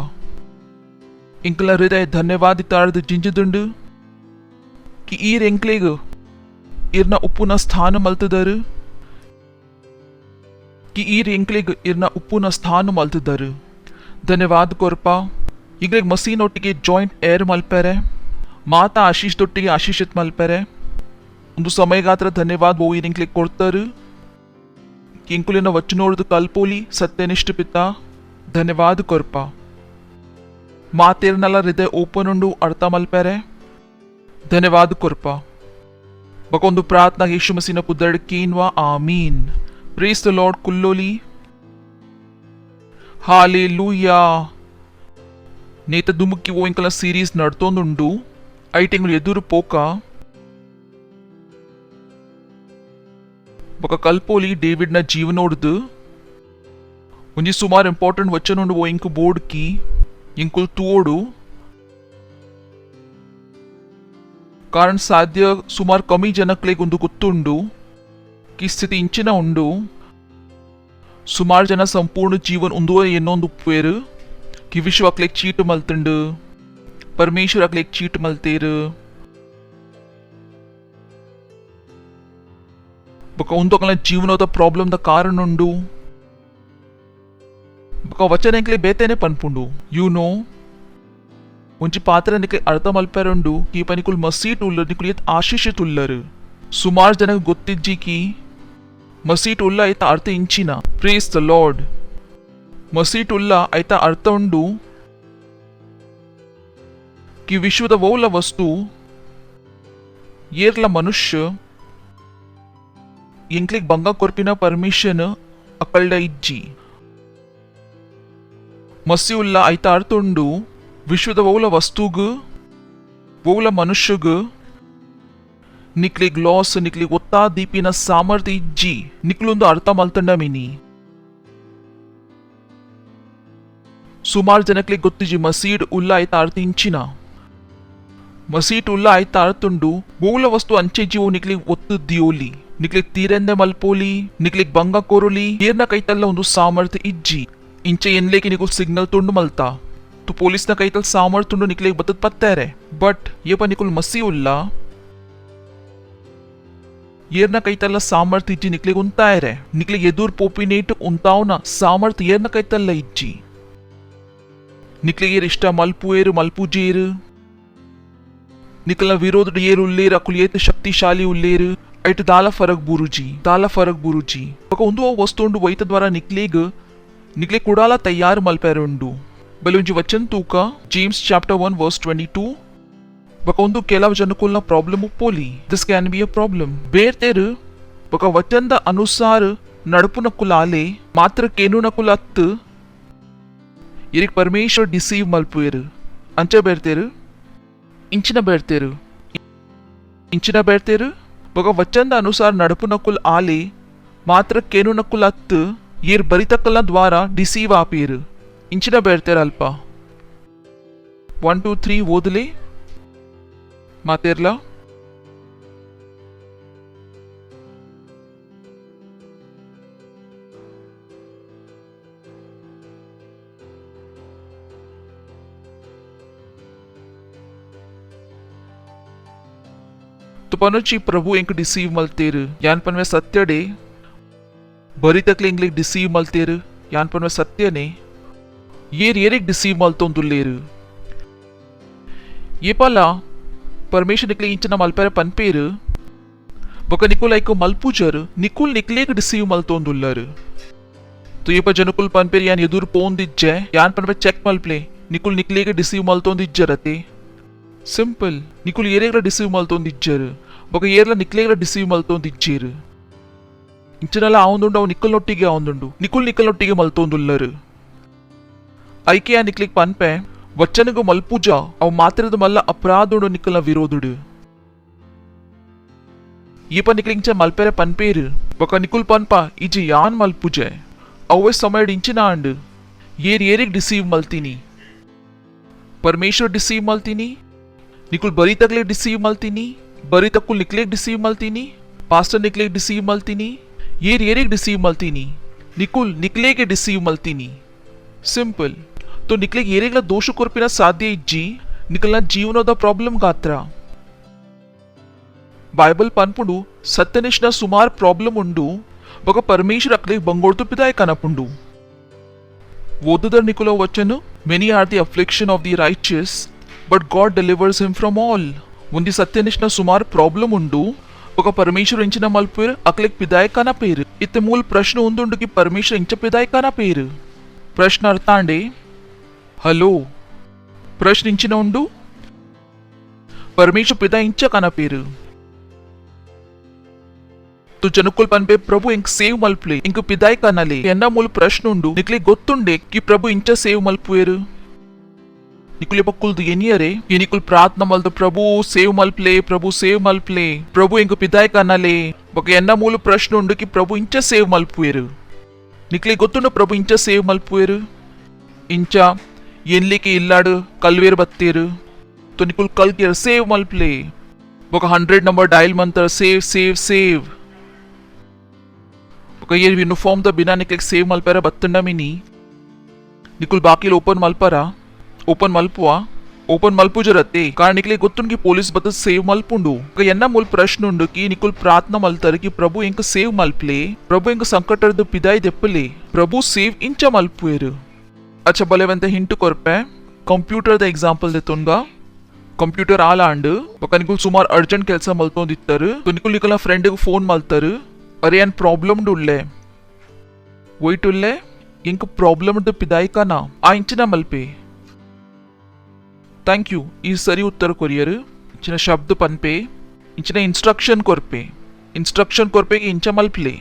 ಇಂಕಲ ಹೃದಯ ಧನ್ಯವಾದಿತಾರ್ದು ಜಿಂಜಿದುಂಡು ಕಿ ಈರ್ ಎಂಕ್ಲಿಗ್ ಇರ್ನ ಉಪ್ಪುನ ಸ್ಥಾನ ಮಲ್ತದರು ಕಿ ಈರ್ ಎಂಕ್ಲಿಗ್ ಇರ್ನ ಉಪ್ಪುನ ಸ್ಥಾನ ಮಲ್ತದರು ಧನ್ಯವಾದ ಕೊರಪ ಈಗ್ಲಿಗ್ ಮಸೀನೊಟ್ಟಿಗೆ ಜಾಯಿಂಟ್ ಏರ್ ಮಲ್ಪೆರೆ ಮಾತಾ ಆಶೀಷ್ದೊಟ್ಟಿಗೆ ಆಶೀಷಿತ್ ಮಲ್ಪೆರೆ ಒಂದು ಸಮಯಗಾತ್ರ ಧನ್ಯವಾದ ಬೋಯಿ ಇಂಕ್ಲಿಗ್ ಕೊಡ್ತಾರೆ ಇಂಕುಲಿನ ವಚನೋರ್ದು ಕಲ್ಪೋಲಿ ಸತ್ಯನಿಷ್ಠ ಪಿತ ಧನ್ಯವಾದ ಕೊರಪ ಮಾತೇರ್ನಲ್ಲ ಹೃದಯ ಓಪನ್ ಉಂಡು ಅರ್ಥ ಮಲ್ಪೆರೆ ಧನ್ಯವಾದ ಕೊರಪ ಬಕೊಂದು ಪ್ರಾರ್ಥನಾ ಯೇಸು ಮಸೀನ ಪುದರ್ಡ್ ಕೀನ್ವಾ ಆಮೀನ್ ಪ್ರೇಸ್ ದ ಲಾರ್ಡ್ ಕುಲ್ಲೋಲಿ ಹಾಲೆಲೂಯಾ ನೇತ ದುಮುಕ್ಕಿ ಓ ಇಂಕಲ ಸೀರೀಸ್ ನಡ್ತೊಂದುಂಡು ಐಟೆಂಗ್ಳು ಎದುರು ಪೋಕ ಬೊಕ ಕಲ್ಪೋಲಿ ಡೇವಿಡ್ನ ಜೀವನೋಡ್ದು ಒಂಜಿ ಸುಮಾರು ಇಂಪಾರ್ಟೆಂಟ್ ವಚನ ಉಂಡು ಓ ಇಂಕು ಬೋರ್ಡ್ ಕಿ ಇಂಕುಲ್ ತೂವೋಡು ಕಾರಣ ಸಾಧ್ಯ ಸುಮಾರು ಕಮ್ಮಿ ಜನಕ್ಲೆಗ್ ಒಂದು ಗೊತ್ತುಂಡು ಕಿ ಸ್ಥಿತಿ ಇಂಚಿನ ಉಂಡು ಸುಮಾರು ಜನ ಸಂಪೂರ್ಣ ಜೀವನ್ ಉಂದು ಎನ್ನೊಂದು ಉಪ್ಪೇರು ಕಿ ವಿಶ್ವ ಅಕ್ಲೆಗ್ ಚೀಟ್ ಮಲ್ತುಂಡು ಪರಮೇಶ್ವರ ಅಕ್ಲೆಗ್ ಚೀಟ್ ಮಲ್ತೇರು ಬೊಕ ಉಂದು ಅಕ್ಲ ಜೀವನದ ಪ್ರಾಬ್ಲಮ್ದ ಕಾರಣ ಉಂಡು ಬೊಕ ವಚನ ಎಂಕ್ಲೆ ಬೇತೇನೆ ಪನ್ಪುಂಡು ಯು ನೋ ಒಂಜಿ ಪಾತ್ರ ನಿಕ್ಲೆ ಅರ್ಥ ಮಲ್ಪೆರುಂಡು ಕಿ ಪನಿಕುಲ್ ಮಸೀಟ್ ಉಲ್ಲರ್ ನಿಕುಲ್ ಏತ್ ಆಶೀಷಿತ್ ಉಲ್ಲರ್ ಸುಮಾರು ಜನಕ್ಕೆ ಗೊತ್ತಿಜ್ಜಿ ಕಿ ಮಸೀಟ್ ಉಲ್ಲ ಐತ ಅರ್ಥ ಇಂಚಿನ ಪ್ರೇಸ್ ದ ಲಾರ್ಡ್ ಮಸೀಟ್ ಉಲ್ಲ ಐತ ಅರ್ಥ ಉಂಡು ಕಿ ವಿಶ್ವದ ವೌಲ ವಸ್ತು ಏರ್ಲ ಮನುಷ್ಯ ಎಂಕ್ಲಿಗ್ ಬಂಗ ಕೊರ್ಪಿನ ಪರ್ಮಿಷನ್ ಅಕಲ್ಡ ಇಜ್ಜಿ ಮಸಿ ಉಲ್ಲ ಐತ ಅರ್ಥ ಉಂಡು ವಿಶ್ವದ ವೌಲ ವಸ್ತುಗ್ ವೌಲ ಮನುಷ್ಯಗ್ ನಿಕ್ಲಿಗ್ ಲಾಸ್ ನಿಕ್ಲಿಗ್ ಒತ್ತಾ ದೀಪಿನ ಸಾಮರ್ಥ್ಯ ಇಜ್ಜಿ ನಿಕ್ಲೊಂದು ಅರ್ಥ ಮಲ್ತಂಡ ಮಿನಿ ಸುಮಾರು ಜನಕ್ಲಿಗ್ ಗೊತ್ತಿಜ್ಜಿ ಮಸೀಡ್ ಉಲ್ಲ ಐತ ಅರ್ಥ ಇಂಚಿನ ಮಸೀಟ್ ಉಲ್ಲ ಐತ ಅರ್ಥುಂಡು ವೌಲ ವಸ್ತು ಅಂಚೆಜ್ಜಿವು ನಿಕ್ಲಿಗ್ ಒತ್ತು ದಿಯೋಲಿ ನಿಕ್ಲಿಗ್ ತೀರೆಂದೆ ಮಲ್ಪೋಲಿ ನಿಕ್ಲಿಗ್ ಬಂಗ ಕೋರುಲಿ ಏರ್ನ ಕೈತಲ್ಲ ಒಂದು ಸಾಮರ್ಥ್ಯ ಇಜ್ಜಿ ಇಂಚೆ ಎನ್ಲೇಕಿ ನಿಕುಲ್ ಸಿಗ್ನಲ್ ತುಂಡು ಮಲ್ತಾ ತು ಪೊಲೀಸ್ನ ಕೈತಲ್ ಸಾಮರ್ಥ್ಯ ತುಂಡು ನಿಕ್ಲಿಗ್ ಬತ್ತದ್ ಪತ್ತಾರೆ ಬಟ್ ಏಪ ನಿಕುಲ್ ಮಸಿ ಉಲ್ಲ ಏರ್ನ ಕೈತಲ್ಲ ಸಾಮರ್ಥ್ಯ ಇಜ್ಜಿ ನಿಕ್ಲಿಗ್ ಉಂತಾಯರೆ ನಿಕ್ಲಿಗ್ ಎದುರ್ ಪೋಪಿನೇಟ್ ಉಂತಾವ್ನ ಸಾಮರ್ಥ್ಯ ಏರ್ನ ಕೈತಲ್ಲ ಇಜ್ಜಿ ನಿಕ್ಲಿಗ್ ಏರ್ ಇಷ್ಟ ಮಲ್ಪುಯೇರು ಮಲ್ಪುಜೇರು ನಿಕಲ್ನ ವಿರೋಧ ಏರು ಉಲ್ಲೇರು ಅಕುಲ್ ಏತ್ ಶಕ್ತಿಶಾಲಿ ಉಲ್ಲೇರು ಐಟ್ ದಾಲ ಫರಕ್ ಬುರುಜಿ ಬೊಕ ಒಂದು ವಸ್ತು ಉಂಡು ವೈತ ದ್ವಾರ ನಿಕ್ಲೆ ಕುಡಾಲ ತಯ್ಯಾರು ಮಲ್ಪೆರುಂಡು ಬಲುಂಜಿ ವಚನ್ ತೂಕ ಜೇಮ್ಸ್ ಚಾಪ್ಟರ್ 1 ವರ್ಸ್ 22 ಬೊಕ ಒಂದು ಕೆಲವು ಜನಕುಲ್ನ ಪ್ರಾಬ್ಲಮ್ ಉಪ್ಪೋಲಿ this can be a problem ಬೇರ್ತೇರು ಬೊಕ ವಚನದ ಅನುಸಾರ ನಡಪುನಕುಲ ಆಲೆ ಮಾತ್ರ ಕೇನುನಕುಲ ಅತ್ತು ಇರಿಕ್ ಪರಮೇಶ್ವರ್ ಡಿಸೀವ್ ಮಲ್ಪುಯರು ಅಂಚೆ ಬೇರ್ತೇರು ಇಂಚಿನ ಬೇರ್ತೇರು ಬೊಕ ವಚನದ ಅನುಸಾರ ನಡಪುನಕುಲ್ ಆಲೆ ಮಾತ್ರ ಕೇನುನಕುಲ ಅತ್ತು ಏರ್ ಬರಿತಕ್ಕಲ ದ್ವಾರ ಡಿಸೀವ್ ಆಪೇರು ಇಂಚಿನ ಬೇರ್ತೇರ ಅಲ್ಪ 1 2 3 ಓದಲಿ ಮಾತೇರ್ಲ तो पनोची प्रभु इंक डिसीव मलतेर यान पन में सत्य डे बरी तकले इंग्लिक डिसीव मलतेर यान पर में सत्य ने ये डिसीव मलतोंदुल्लेर ये पला परमेश्वर निकले इंचना मलपेर पनपेर बका निकुल ऐको मलपुजर निकुल निकलेक डिसीव मलतोंदुल्लर तो ये पर जनकुल पनपेर यान यदुर पोन दिज्जे यान पर में चेक मलप्ले निकुल निकलेक डिसीव मलतोंदिज्जरते सिंपल निकुल येरेगला डिसीव मलतोंदिज्जर बका येरला निकलेगला डिसीव मलतोंदिज्जेर ಇಂಚನೆಲ್ಲ ಆವಂದುಂಡು ಅವು ನಿಕ್ಕಲ್ನೊಟ್ಟಿಗೆ ಆವಂದುಂಡು ನಿಕ್ಕಲ್ನೊಟ್ಟಿಗೆ ಮಲ್ತೊಂದುಲ್ಲರು ಐಕೆ ಆ ನಿಕ್ಲಿಕ್ ಪನ್ಪೆ ವಚನಗು ಮಲ್ಪುಜ ಅವು ಮಾತಿರದ ಮಲ್ಲ ಅಪರಾಧುಂಡು ನಿಕ್ಕಲ್ನ ವಿರೋಧುಡು ಈ ಪ ನಿಕ್ಲಿಂಚ ಮಲ್ಪೆರೆ ಪನ್ಪೇರು ಬಕ ನಿಕುಲ್ ಪನ್ಪ ಇಜಿ ಯಾನ್ ಮಲ್ಪುಜೆ ಅವೇ ಸಮಯಡ್ ಇಂಚಿನ ಅಂಡು ಏರಿಗ್ ಡಿಸೀವ್ ಮಲ್ತೀನಿ ಪರಮೇಶ್ವರ್ ಡಿಸೀವ್ ಮಲ್ತೀನಿ ನಿಕುಲ್ ಬರಿ ತಕ್ಲೆ ಡಿಸೀವ್ ಮಲ್ತೀನಿ ಬರಿ ತಕ್ಕುಲ್ ನಿಕ್ಲೇಕ್ ಡಿಸೀವ್ ಮಲ್ತೀನಿ ಪಾಸ್ಟರ್ निकलेक डिसीव मलतीनी येरिक डिसीव मलतीनी निकुल निकले के डिसीव मलतीनी सिंपल तो निकले येरेगला दोष कोर्पिना साध्य इज्जी निकलना जीवनोद प्रॉब्लम गात्रा बाइबल पनपुंडु सत्यनिष्ठ सुमार प्रॉब्लम उंडु बग परमेश्वर अकले बंगोड़तु पिदाय कनपुंडु ओदुदर निकुलो वचन many are the affliction of the righteous but God delivers him from all उंदी सत्यनिष्ठ सुमार प्रॉब्लम उंडु ఒక పరమేశ్వర ఇంచిన మల్పేరు అక్లెక్ పిదాయ కన పేరు ఇత్తే మూల ప్రశ్న ఉందుండు కి పరమేశ్వర ఇంచ పిదాయ కన పేరు ప్రశ్న అర్థ అండి హలో ప్రశ్న ఇంచిన ఉండు పరమేశ్వర పిదాయ ఇంచ కన పేరు तो जनकुल पनपे प्रभु इंक सेव मल्पले इंक पिदाय कनले एन्ना मूल प्रश्न उंडु निकले गोत्तुंडे कि प्रभु इंच सेव मल्पुएरु निकुले पक्कुल येनियरे ये निकुल प्रार्थना मल्द प्रभु सेव मल्पले प्रभु इंक पिदाय कनले बक एन्ना मूल प्रश्न उंडु कि प्रभु इंच सेव मल्पुएरु निकले गोत्तुंडु प्रभु इंच सेव मल्पुएरु इंच एन्लिके इल्लाडु कल्वेर बत्तेरु तो निकुल कल केर सेव मल्पले बक 100 नंबर डायल मंत्र सेव ये यूनिफॉर्म द बिना निकले सेव मल्पेरा बत्तंडा मिनी निकुल बाकी ओपन मल्पुआ ओपन मल्पुजरते कारण निकले गोत्तुन की पुलिस बत सेव मल्पुंडु एन्न मूल प्रश्न उंडु की निकुल प्रार्थना मल्तर की प्रभु इंक सेव मल्पले प्रभु इंक संकटर द पिदाय देप्पले प्रभु सेव इंच मल्पुएरु अच्छा बलेवंते हिंट कोर्पे कंप्यूटर द एग्जांपल देतुंगा कंप्यूटर आला अंडु बका निकुल सुमार अर्जेंट केल्स मल्तोंदित्तरु तो निकुल निकुल फ्रेंड ग फोन मल्तरु अरे एन प्रॉब्लम डुल्ले वोइटुल्ले इंक प्रॉब्लम द पिदाय का ना आ इंचिना मल्पे थैंक यू ई सरी उत्तर कोरियर इंचिना शब्द पनपे इंचिना इंस्ट्रक्शन कोर्पे की इंच मल्पले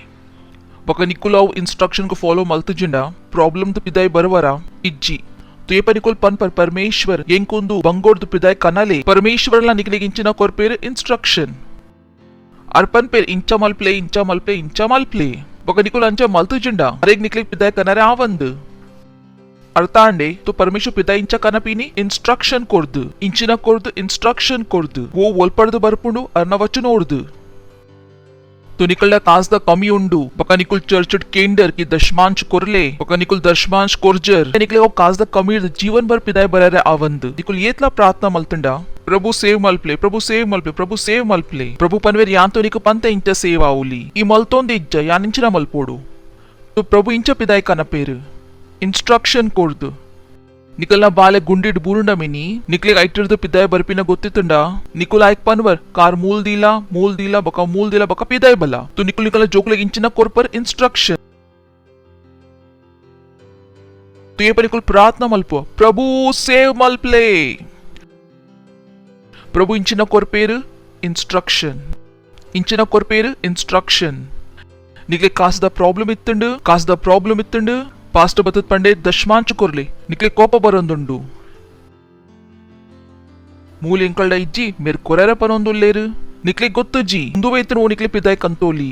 बका निकुल इंस्ट्रक्शन को फॉलो मल्तुजिंडा प्रॉब्लम द पिदाय बरवरा इज्जी तो ये पर निकुल पन पर परमेश्वर येंकुंदु बंगोड़ द पिदाय कनाले परमेश्वर ला निकले इंचिना कोर्पेर इंस्ट्रक्शन अर्पण पेर इंचा मल्पले बका निकुल अंचा मल्तुजिंडा अरेग निकले पिदाय कनारे आवंद अर्तांडे तो परमेश्वर पिदाय इंचा कनपीनी इंस्ट्रक्शन कोर्दु इंचिना कोर्दु इंस्ट्रक्शन कोर्दु वो वोल्पड़द बरपुंडु अर्ना वचन ओर्दु तो निकल कास द कमी उंडु बका निकुल चर्चट केंडर की दशमांश कोरले बका निकुल दशमांश कोर्जर निकले वो कास द कमी जीवन भर पिदाय बरारे आवंद निकुल येतला प्रार्थना मल्तंडा प्रभु सेव मल्पले प्रभु पनवेर यांतो निकु पंत इंच सेव आवुली ई मल्तोंद इज्ज यानिंचिना मल्पोडु तो प्रभु इंच पिदाय कनपेरु इंस्ट्रक्शन कोर्दु निकलना बाले गुंडिड बूरुंडा मिनी निकले ऐटर्द पिदाय बरपिना गोत्तितुंडा निकुल आयक पनवर कार मूल दीला बका पिदाय बला तो निकल जोकले इंचिना कोर्पर इंस्ट्रक्शन तो ये पर निकुल प्रार्थना मल्पो प्रभु सेव मल्पले प्रभु इंचिना कोर्पेर इंस्ट्रक्शन निकले कास द प्रॉब्लम इत्तुंडु पास्टर बतत पंडे दशमांश कोर्ले निकले कोप बरंदुंडु मूल इंकल्ड इज्जी मेर कोरेरे पनोंदुल्लेरु निकले गोत्तुजी उंदुवैतनु निकले पिदाय कंतोली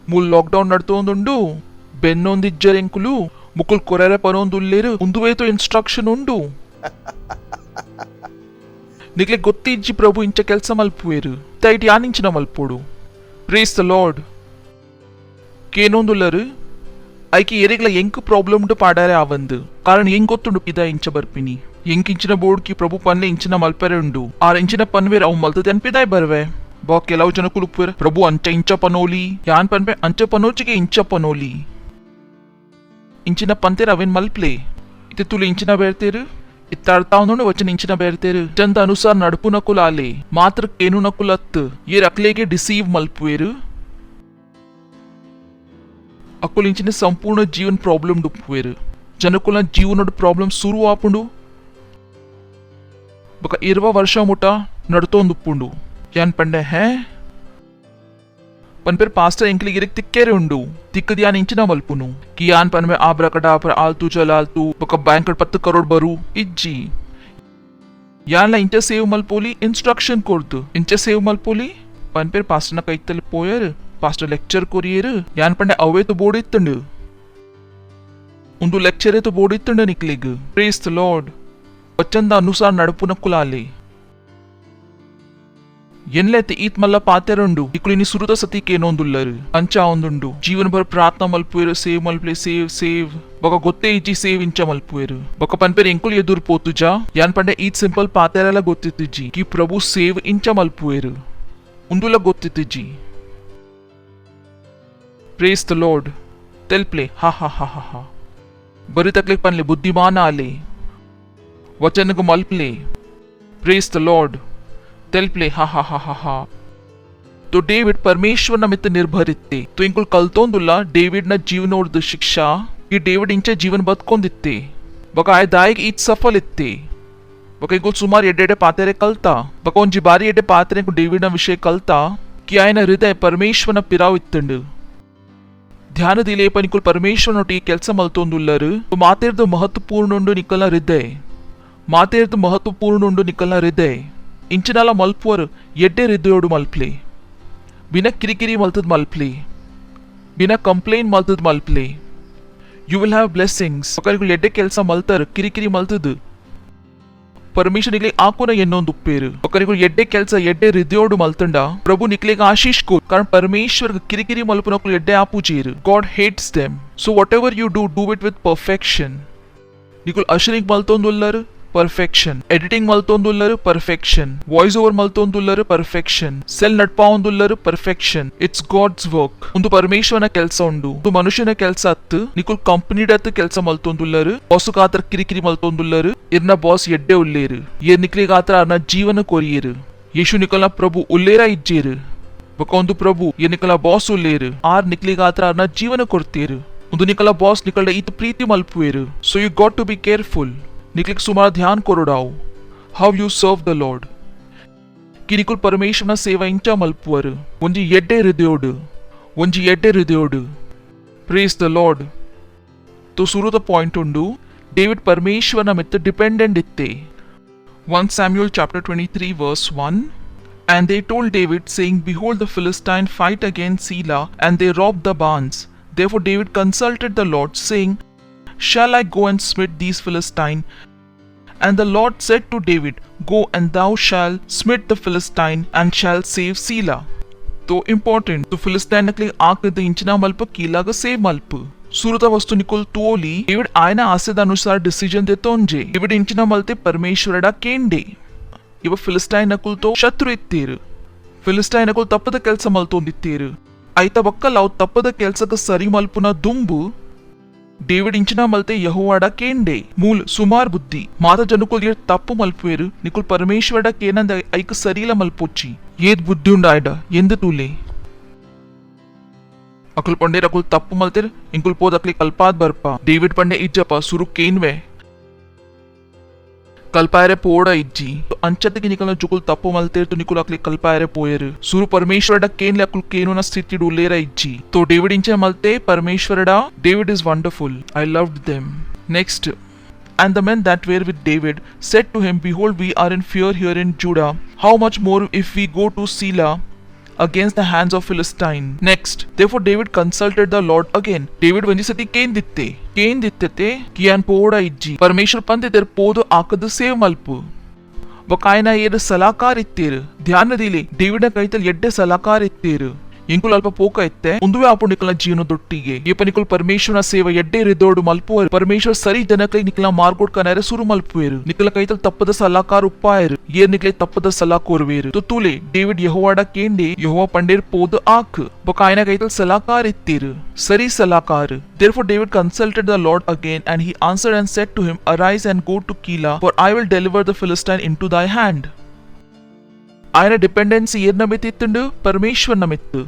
मूल लॉकडाउन नडतोंदुंडु बेन्नोंदिज्जर इंकुलु मुकुल कोरेरे पनोंदुल्लेरु उंदुवैतो इंस्ट्रक्शन उंडु निकले गोत्तिज्जी प्रभु इंच केल्स मल्पुएरु तैट यानिंचिन मल्पोडु प्रेज द लॉर्ड केनोंदुल्लरु ऐकी एरेगला ಎಂಕ್ ಪ್ರಾಬ್ಲಮ್ ಡು ಪಾಡಾರೆ ಆವಂದು ಕಾರಣ ಎಂಗ್ ಗೊತ್ತುಂಡು ಪಿದಾ ಇಂಚ ಬರ್ಪಿನಿ ಎಂಕ್ ಇಂಚಿನ ಬೋರ್ಡ್ ಕಿ ಪ್ರಭು ಪನ್ನೆ ಇಂಚಿನ ಮಲ್ಪರೆ ಉಂಡು ಆರ್ ಇಂಚಿನ ಪನ್ವೇರ್ ಅವು ಮಲ್ತದೆ ಅನ್ ಪಿದಾಯ್ ಬರ್ವೆ बा ಕೆಲವು ಜನಕ್ಕೂ ಉಪ್ಪುವೆರು ಪ್ರಭು ಅಂಚ ಇಂಚ ಪನೋಲಿ ಯಾನ್ ಪನ್ಪೆ ಅಂಚ ಪನೋಚಿಗೆ ಇಂಚ ಪನೋಲಿ ಇಂಚಿನ ಪಂತೆರ ಅವೆನ್ ಮಲ್ಪ್ಲೆ ಇತ್ತೆ ತುಳು ಇಂಚಿನ ಬೇರ್ತೆರು ಇತ್ತಾಡ್ತಾವನು ವಚನ ಇಂಚಿನ ಬೇರ್ತೆರು ಚಂದ ಅನುಸಾರ ನಡುಪು ನಕುಲ ಆಲೆ ಮಾತ್ರ ಕೇನು ನಕುಲತ್ ಏರ್ ಅಕ್ಲೆಗೆ ಡಿಸೀವ್ ಮಲ್ಪುವೆರು ಅಕುಲ್ ಇಂಚಿನ ಸಂಪೂರ್ಣ ಜೀವನ್ ಪ್ರಾಬ್ಲಮ್ ಡುಪ್ಪುವೆರು ಜನಕುಲ ಜೀವನದ ಪ್ರಾಬ್ಲಮ್ ಶುರು ಆಪುಂಡು ಬಕ 20 ವರ್ಷ ಮುಟ ನಡ್ತೊಂದುಪ್ಪುಂಡು ಯಾನ್ ಪಂಡೆ ಹೇ ಪನ್ಪೇರ್ ಪಾಸ್ಟರ್ ಎಂಕ್ಲಿಗೆ ಇರಕ್ ತಿಕ್ಕೆರೆ ಉಂಡು ತಿಕ್ಕದ ಯಾನ್ ಇಂಚಿನ ಮಲ್ಪುನು ಕಿ ಯಾನ್ ಪನ್ಮೆ ಆಬ್ರಕಡಾಬ್ರ ಆಲ್ತು ಜಲಾಲ್ತು ಬಕ ಬ್ಯಾಂಕ್ 10 ಕರೋಡ್ ಬರು ಇಜ್ಜಿ ಯಾನ್ಲ ಇಂಚ ಸೇವ್ ಮಲ್ಪೋಲಿ ಇನ್ಸ್ಟ್ರಕ್ಷನ್ ಕೊಡ್ದು ಇಂಚ ಸೇವ್ ಮಲ್ಪೋಲಿ ಪನ್ಪೇರ್ ಪಾಸ್ಟರ್ನ ಕೈತಲ್ಲಿ ಪೋಯರ್ ಪಾಸ್ಟರ್ ಲೆಕ್ಚರ್ ಕೊರಿಯರ್ ಯಾನ್ ಪಂಡೆ ಅವೇ ತು ಬೋರ್ಡ್ ಇತ್ತಂಡು ಒಂದು ಲೆಕ್ಚರ್ ತು ಬೋರ್ಡ್ ಇತ್ತಂಡು ನಿಕ್ಲಿಗ್ ಪ್ರೇಸ್ ದ ಲಾರ್ಡ್ ವಚನದ ಅನುಸಾರ ನಡುಪುನ ಕುಲಾಲಿ ಎನ್ಲೆತ್ತೆ ಈತ್ ಮಲ್ಲ ಪಾತೆರುಂಡು ಇಕ್ಳಿನಿ ಸುರುತ ಸತಿ ಕೇನೊಂದುಲ್ಲರು ಅಂಚ ಒಂದುಂಡು ಜೀವನ ಭರ ಪ್ರಾರ್ಥನಾ ಮಲ್ಪುವೆರು ಸೇವ್ ಮಲ್ಪ್ಲೆ ಸೇವ್ ಬೊಕ ಗೊತ್ತೇ ಇಜ್ಜಿ ಸೇವ್ ಇಂಚ ಮಲ್ಪುವೆರು ಬೊಕ ಪನ್ಪೇರ್ ಎಂಕುಲ್ ಎದುರು ಪೋತುಜ ಯಾನ್ ಪಂಡೆ ಈತ್ ಸಿಂಪಲ್ ಪಾತೆರೆಲ್ಲ ಗೊತ್ತಿತ್ತಿಜ್ಜಿ ಕಿ ಪ್ರಭು ಸೇವ್ ಇಂಚ ಮಲ್ಪುವೆರು ಉಂದುಲ ಗೊತ್ತಿತ್ತಿಜ್ಜಿ ಪ್ರೇಸ್ ದ ಲಾರ್ಡ್ ತೆಲ್ಪ್ಲೆ ಹಾ ಹಾ ಹಾ ಹಾ ಹಾ ಬರಿ ತಕ್ಲಿಕ್ ಪನ್ಲೆ ಬುದ್ಧಿಮಾನ ಆಲೆ ವಚನಗ ಮಲ್ಪ್ಲೆ ಪ್ರೇಸ್ ದ ಲಾರ್ಡ್ तेलप्ले हा हा हा हा हा तो डेविड परमेश्वर नमित्त निर्भरित्ते तो इंकुल कल्तोंदुल्ला डेविड न जीवनोर्द शिक्षा की डेविड इंचे जीवन बदकोंदित्ते बका आय दायक ईत सफल इत्ते बका इंकुल सुमार एडेडे पातेरे कल्ता बका ಒಂಜಿ ಬಾರಿ ಎಡ್ಡೆ ಪಾತೆರೆ डेविड न विषय कल्ता कि आयन हृदय परमेश्वर न पिराव इत्तंಡು ध्यान दिले पण इंकुल परमेश्वर नोटी ಕೆಲಸ ಮಲ್ತೋಂದುಲ್ಲರು तो ಮಾತೆರ್ದು ಮಹತ್ವಪೂರ್ಣ ಉಂಡು ನಿಕಲ್ನ ಹೃದಯ ಮಾತೆರ್ದು ಮಹತ್ವಪೂರ್ಣ ಉಂಡು ನಿಕಲ್ನ ಹೃದಯ ಇಂಚಿನಾಲ ಮಲ್ಪುವರು ಎಡ್ಡೆ ಹೃದಯೋಡು ಮಲ್ಪ್ಲೆ ಬಿನ ಕಿರಿಕಿರಿ ಮಲ್ತದ್ ಮಲ್ಪ್ಲೆ ಬಿನ ಕಂಪ್ಲೇಂಟ್ ಮಲ್ತದ್ ಮಲ್ಪ್ಲೆ ಯು ವಿಲ್ ಹ್ಯಾವ್ ಬ್ಲೆಸ್ಸಿಂಗ್ಸ್ ಒಕ್ಕರಿಗಳು ಎಡ್ಡೆ ಕೆಲಸ ಮಲ್ತಾರ ಕಿರಿಕಿರಿ ಮಲ್ತದ್ ಪರಮೇಶ್ವರ ನಿಕ್ಲೆ ಆಕುನ ಎನ್ನೊಂದು ಉಪ್ಪೇರು ಒಕ್ಕರಿಗಳು ಎಡ್ಡೆ ಕೆಲಸ ಎಡ್ಡೆ ಹೃದಯೋಡು ಮಲ್ತಂಡ ಪ್ರಭು ನಿಕ್ಲೆಗೆ ಆಶೀಷ್ ಕೋ ಕಾರಣ ಪರಮೇಶ್ವರ ಕಿರಿಕಿರಿ ಮಲ್ಪುನಕ್ಕಳು ಎಡ್ಡೆ ಆಪುಜೀರು God hates them so whatever you do it with perfection ನಿಕುಲ್ ಅಶರಿಂಗ್ ಮಲ್ತೊಂದುಲ್ಲರು perfection editing maltondulları perfection voice over maltondulları perfection cell nadpaondulları perfection it's god's work undu parmeshwrana kelsa undu undu manushana kelsa attu nikul company dattu kelsa maltondulları bosu gaatra kirikiri maltondulları irna boss yedde ulleru ye nikli gaatra arna jeevana koriyeru yeshu nikolna prabhu ullera ijjeru bakondu prabhu ye nikla boss ulleru ar nikli gaatra arna jeevana korteru undu nikla boss nikolda it preeti malpueru so you got to be careful निकलिक सुमार ध्यान कोरोडाओ how you serve the Lord कि निकुल परमेश्वरನ ಸೇವಾ ಇಂಚ ಮಲ್ಪುವರು ಒಂಜಿ ಎಡ್ಡೆ ಹೃದಯೋಡು ಪ್ರೇಸ್ ದ ಲಾರ್ಡ್ तो ಸುರುದ ಪಾಯಿಂಟ್ ಉಂಡು ಡೇವಿಡ್ ಪರಮೇಶ್ವರನ ಮಿತ್ತ ಡಿಪೆಂಡೆಂಟ್ ಇತ್ತೆ 1 Samuel chapter 23 verse 1 and they told David saying behold the Philistine fight against Selah and they robbed the barns therefore David consulted the Lord saying shall I go and smite these Philistine? And the Lord said to David, go and thou shalt smite the Philistine and shall save Selah. तो important तो Philistine नकली आक the इंचना मल्प कीला ग save मल्प सुरता वस्तु निकुल तोली David आयना आसेद अनुसार डिसीजन देतोंजे डेविड इंचना मल्ते परमेश्वरडा केंडे इव Philistine नकुल तो शत्रु इत्तेರು Philistine नकुल तಪ್ಪದ ಕೆಲಸ ಮಲ್ತೊಂದಿತ್ತೇರು ಐತ ಬಕ್ಕಲ್ ಅವ್ ತಪ್ಪದ ಕೆಲಸಕ ಸರಿ ಮಲ್ಪುನ ದುಂಬು डेविड इंचना मलते यहोवाडा केंडे मूल सुमार बुद्धि माता जनुकुल ये तप्पु मल्पुवेरु निकुल परमेश्वरडा केनंद ऐक सरीला मल्पोच्ची येद बुद्धि उंडायडा ಎಂದ ತೂಲೆ अकुल पंडे अकुल तप्पु मल्तेर इंकुल पोद अकली कल्पात बर्पा डेविड पंडे इज्जपा सुरु केनवे कल्पायरे पोड़ा इज्जी तो अंचते की निकलना जुकुल तप्पु मलतेर तो निकुल अकली कल्पायरे पोयर सुरु परमेश्वरडा केनले अकुल केनुना स्थिति डुलेरा इज्जी तो डेविड इंचे मलते परमेश्वरडा David is wonderful I loved them next and the men that were with David said to him behold we are in fear here in Judah how much more if we go to Selah against the hands of Philistine next therefore David consulted the Lord again David वंजी सती केन दित्ते कियान पोड़ा easy परमेश्वर पंते तेर पोदो आकद save मल्पु वकायना येर सलाहकार इत्तेर ध्यान दिले David कೈತಲ್ ಎಡ್ಡೆ ಸಲಾಹಕಾರ ಇತ್ತೇರು ಇಂಕುಲ್ ಅಲ್ಪ ಪೋಕ ಇತ್ತೆ ಉಂದುವೆ app ನಿಕಲ್ನ ಜೀವನ ದೊಟ್ಟಿಗೆ ಏಪ ನಿಕುಲ್ ಪರಮೇಶ್ವರನ ಸೇವೆ ಎಡ್ಡೆ ರಿದೋಡು ಮಲ್ಪುವರು ಪರಮೇಶ್ವರ ಸರಿ ಜನಕೈ ನಿಕಲ್ನ ಮಾರ್ಗೋಡ್ ಕನರೆ ಸುರು ಮಲ್ಪುವೇರು ನಿಕಲ ಕೈತಲ್ ತಪ್ಪದ ಸಲಾಕಾರ ಉಪ್ಪಾಯರು ಏರ್ ನಿಕಲೆ ತಪ್ಪದ ಸಲಾ ಕೋರ್ವೇರು ತುತುಲೆ ಡೇವಿಡ್ ಯೆಹೋವಾಡ ಕೇಂಡೆ ಯೆಹೋವಾ ಪಂಡೇರ್ ಪೋದ ಆಕ್ ಬೊಕ ಆಯ್ನ ಕೈತಲ್ ಸಲಾಕಾರ ಇತ್ತೀರು ಸರಿ ಸಲಾಕಾರ. Therefore David consulted the Lord again, and he answered and said to him, Arise and go to Keilah, for I will deliver the Philistine into thy hand. ఆయన డిపెండెన్సీ ఏర్న మిత్తుండు పరమేశ్వర్ నమిత్తు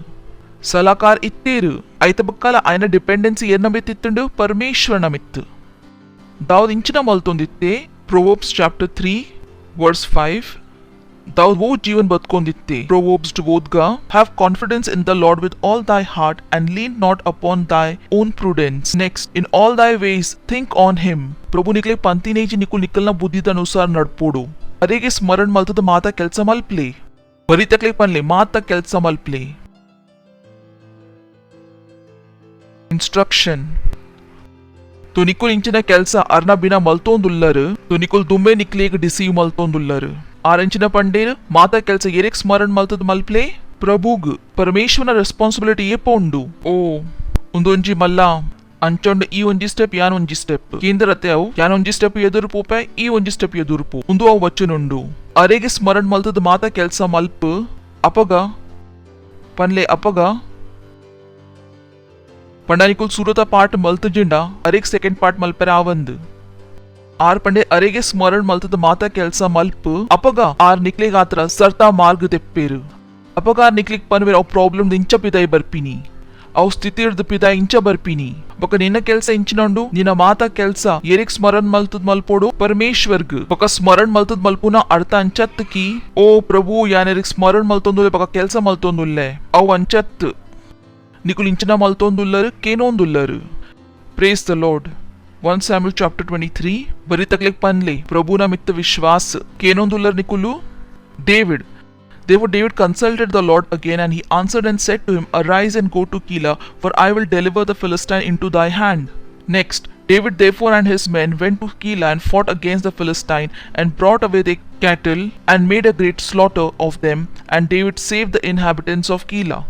సలాకార్ ఇత్తేరు అయితే బక్కల ఆయన డిపెండెన్సీ ఏర్న మిత్తుండు పరమేశ్వర్ నమిత్తు దావుద్ ఇంచిన మొల్తొందిత్తే ప్రొవర్బ్స్ చాప్టర్ 3 verse 5 दाऊद वो जीवन बतकोंदित्ते Proverbs गा have confidence in the Lord with all thy heart and lean not upon thy own prudence. Next, in all thy ways think on him. प्रभु निकले पंती नहीं जी निकुल निकलना बुद्धि अनुसार नडपोडो अरेगे स्मरण मलतद माता केल्स मल्पले बरी तकले पनले माता केल्स मल्पले. Instruction तो निकुल इंचिನ ಕೆಲಸ ಅರ್ನ ಬಿನ ಮಲ್ತೊಂದುಲ್ಲರು तो निकुल दुम्बे निकलेग डिसीव मल्तೊಂದುಲ್ಲರು ಆರಂಚಿನ ಪಂಡೇರು ಮಾತಾ ಕೆಲಸ ಎರೆಕ್ ಸ್ಮರಣ ಮಲ್ತದ ಮಲ್ಪ್ಲೆ ಪ್ರಭುಗ್ ಪರಮೇಶ್ವರನ ರೆಸ್ಪಾನ್ಸಿಬಿಲಿಟಿ ಏಪೊಂಡು ಓ ಉಂದೊಂಜಿ ಮಲ್ಲ ಅಂಚೊಂಡು ಈ ಒಂಜಿ ಸ್ಟೆಪ್ ಯಾನ್ ಒಂಜಿ ಸ್ಟೆಪ್ ಕೇಂದ್ರತೆ ಅವು ಯಾನ್ ಒಂಜಿ ಸ್ಟೆಪ್ ಎದುರು ಪೋಪೆ ಈ ಒಂಜಿ ಸ್ಟೆಪ್ ಎದುರು ಪೋ ಉಂದು ಅವು ವಚ್ಚನುಂಡು ಅರೆಗೆ ಸ್ಮರಣ ಮಲ್ತದ ಮಾತಾ ಕೆಲಸ ಮಲ್ಪ ಅಪಗ ಪನ್ಲೆ ಅಪಗ पंडानिकुल सुरता पार्ट मल्त जिंडा अरेक सेकंड पार्ट मल्पर आवंद आर पंडे अरेगे स्मरण मल्तद माता केल्स मल्प अपगा आर निकले गात्र सर्ता मार्ग तेप्पेरु अपगा आर निकलिक पनवेर अव प्रॉब्लम इंच पिदाई बर्पिनी अव स्थिति पिदाई इंच बर्पिनी ఒక నిన్న ಕೆಲ್ಸ ಇಂಚಿನೊಂಡು ನಿನ್ನ ಮಾತಾ ಕೆಲ್ಸ ಎರಿಕ್ ಸ್ಮರಣ ಮಲ್ತದ್ ಮಲ್ಪೋಡು ಪರಮೇಶ್ವರ್ಗ್ ఒక ಸ್ಮರಣ ಮಲ್ತದ್ ಮಲ್ಪುನ ಅರ್ಥ ಅಂಚತ್ಕಿ ಓ ಪ್ರಭು ಯಾನೆರಿಕ್ ಸ್ಮರಣ ಮಲ್ತೊಂದುಲೆ ఒక ಕೆಲ್ಸ ಮಲ್ತೊಂದುಲ್ಲೆ ಅವ್ ಅಂಚತ್ Nikul इंचना मल्तोंदुल्लर केनोंदुल्लर. Praise the Lord. 1 Samuel chapter 23 बरी तकलेक पनले प्रभु ना मित्त विश्वास केनोंदुल्लर निकुलु David. Therefore David consulted the Lord again, and he answered and said to him, Arise and go to Keilah, for I will deliver the Philistine into thy hand. Next, David therefore and his men went to Keilah and fought against the Philistine and brought away their cattle and made a great slaughter of them, and David saved the inhabitants of Keilah.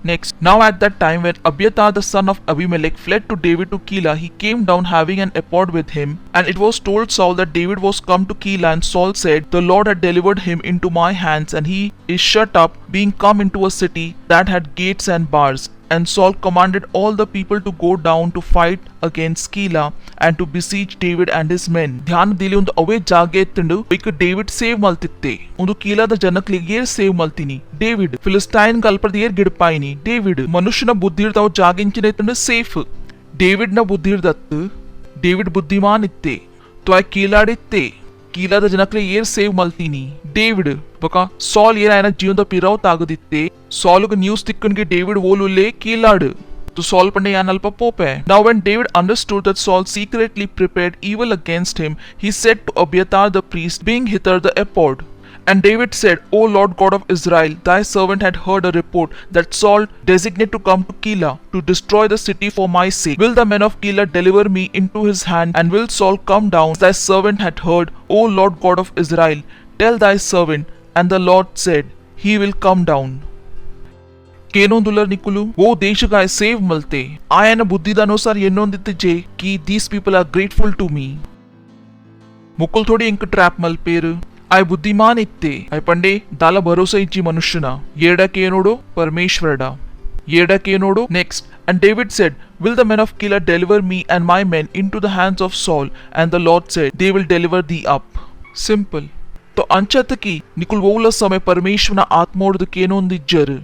Next, now at that time when Abiathar the son of Abimelech fled to David to Keilah, he came down having an ephod with him, and it was told Saul that David was come to Keilah, and Saul said, The Lord had delivered him into my hands, and he is shut up, being come into a city that had gates and bars. And Saul commanded all the people to go down to fight against Keilah and to besiege David and his men. ध्यान दिले उंदु away जागे एत्तुंडु इक David ಸೇವ್ ಮಲ್ತಿತ್ತೆ उंदु ಕೀಲಾದ ಜನಕ್ಲಿಗೆ ಏರ್ ಸೇವ್ ಮಲ್ತಿನಿ ಡೇವಿಡ್ ಫಿಲಿಸ್ಟೈನ್ ಕಲ್ಪದ ಏರ್ ಗಿಡಪಾಯಿನಿ ಡೇವಿಡ್ ಮನುಷ್ಯನ ಬುದ್ಧಿರ್ತಾವ ಜಾಗಿಂಚಿನ ಎತ್ತಂಡು ಸೇಫ್ ಡೇವಿಡ್ ನ ಬುದ್ಧಿರ್ದತ್ತು ಡೇವಿಡ್ ಬುದ್ಧಿಮಾನ್ ಇತ್ತೆ ತ್ವಾಯ್ ಕೀಲಾಡಿತ್ತೆ ಕೀಲಾದ ಜನಕ್ಲೆ ಏರ್ ಸೇವ್ ಮಲ್ತಿನಿ ಡೇವಿಡ್ ಬಕ ಸಾಲ್ ಏರ್ ಆಯನ ಜೀವನದ ಪಿರಾವ್ ತಾಗದಿತ್ತೆ ಸಾಲ್ಗೆ ನ್ಯೂಸ್ ತಿಕ್ಕನ್ಗೆ ಡೇವಿಡ್ ಓಲುಲ್ಲೆ ಕೀಲಾಡು to Saul pande yanalpa pope. Now when David understood that Saul secretly prepared evil against him, he said to Abiathar the priest, Bring hither the ephod. And David said, O Lord God of Israel, thy servant had heard a report that Saul designate to come to Keilah to destroy the city for my sake. Will the men of Keilah deliver me into his hand, and will Saul come down as thy servant had heard? O Lord God of Israel, tell thy servant. And the Lord said, he will come down. केनोंदुलर निकुलु वो देश का save मलते ion बुद्धिद अनुसार एन्नोंदित्ते जे कि these people are grateful to me मुकुल थोड़ी इंक ट्रैप मल्पेर आय बुद्धिमान इत्ते आय पंडे दाला भरोसा इच्ची मनुष्यना येडा केनोडो परमेश्वरडा येडा केनोडो. Next, and David said, Will the men of Keilah deliver me and my men into the hands of Saul? And the Lord said, They will deliver thee up. Simple. तो अंचतकी निकुल वोला समय परमेश्वरನ ಆತ್ಮೋಡದ ಕೇನೋಂದಿಜ್ಜರು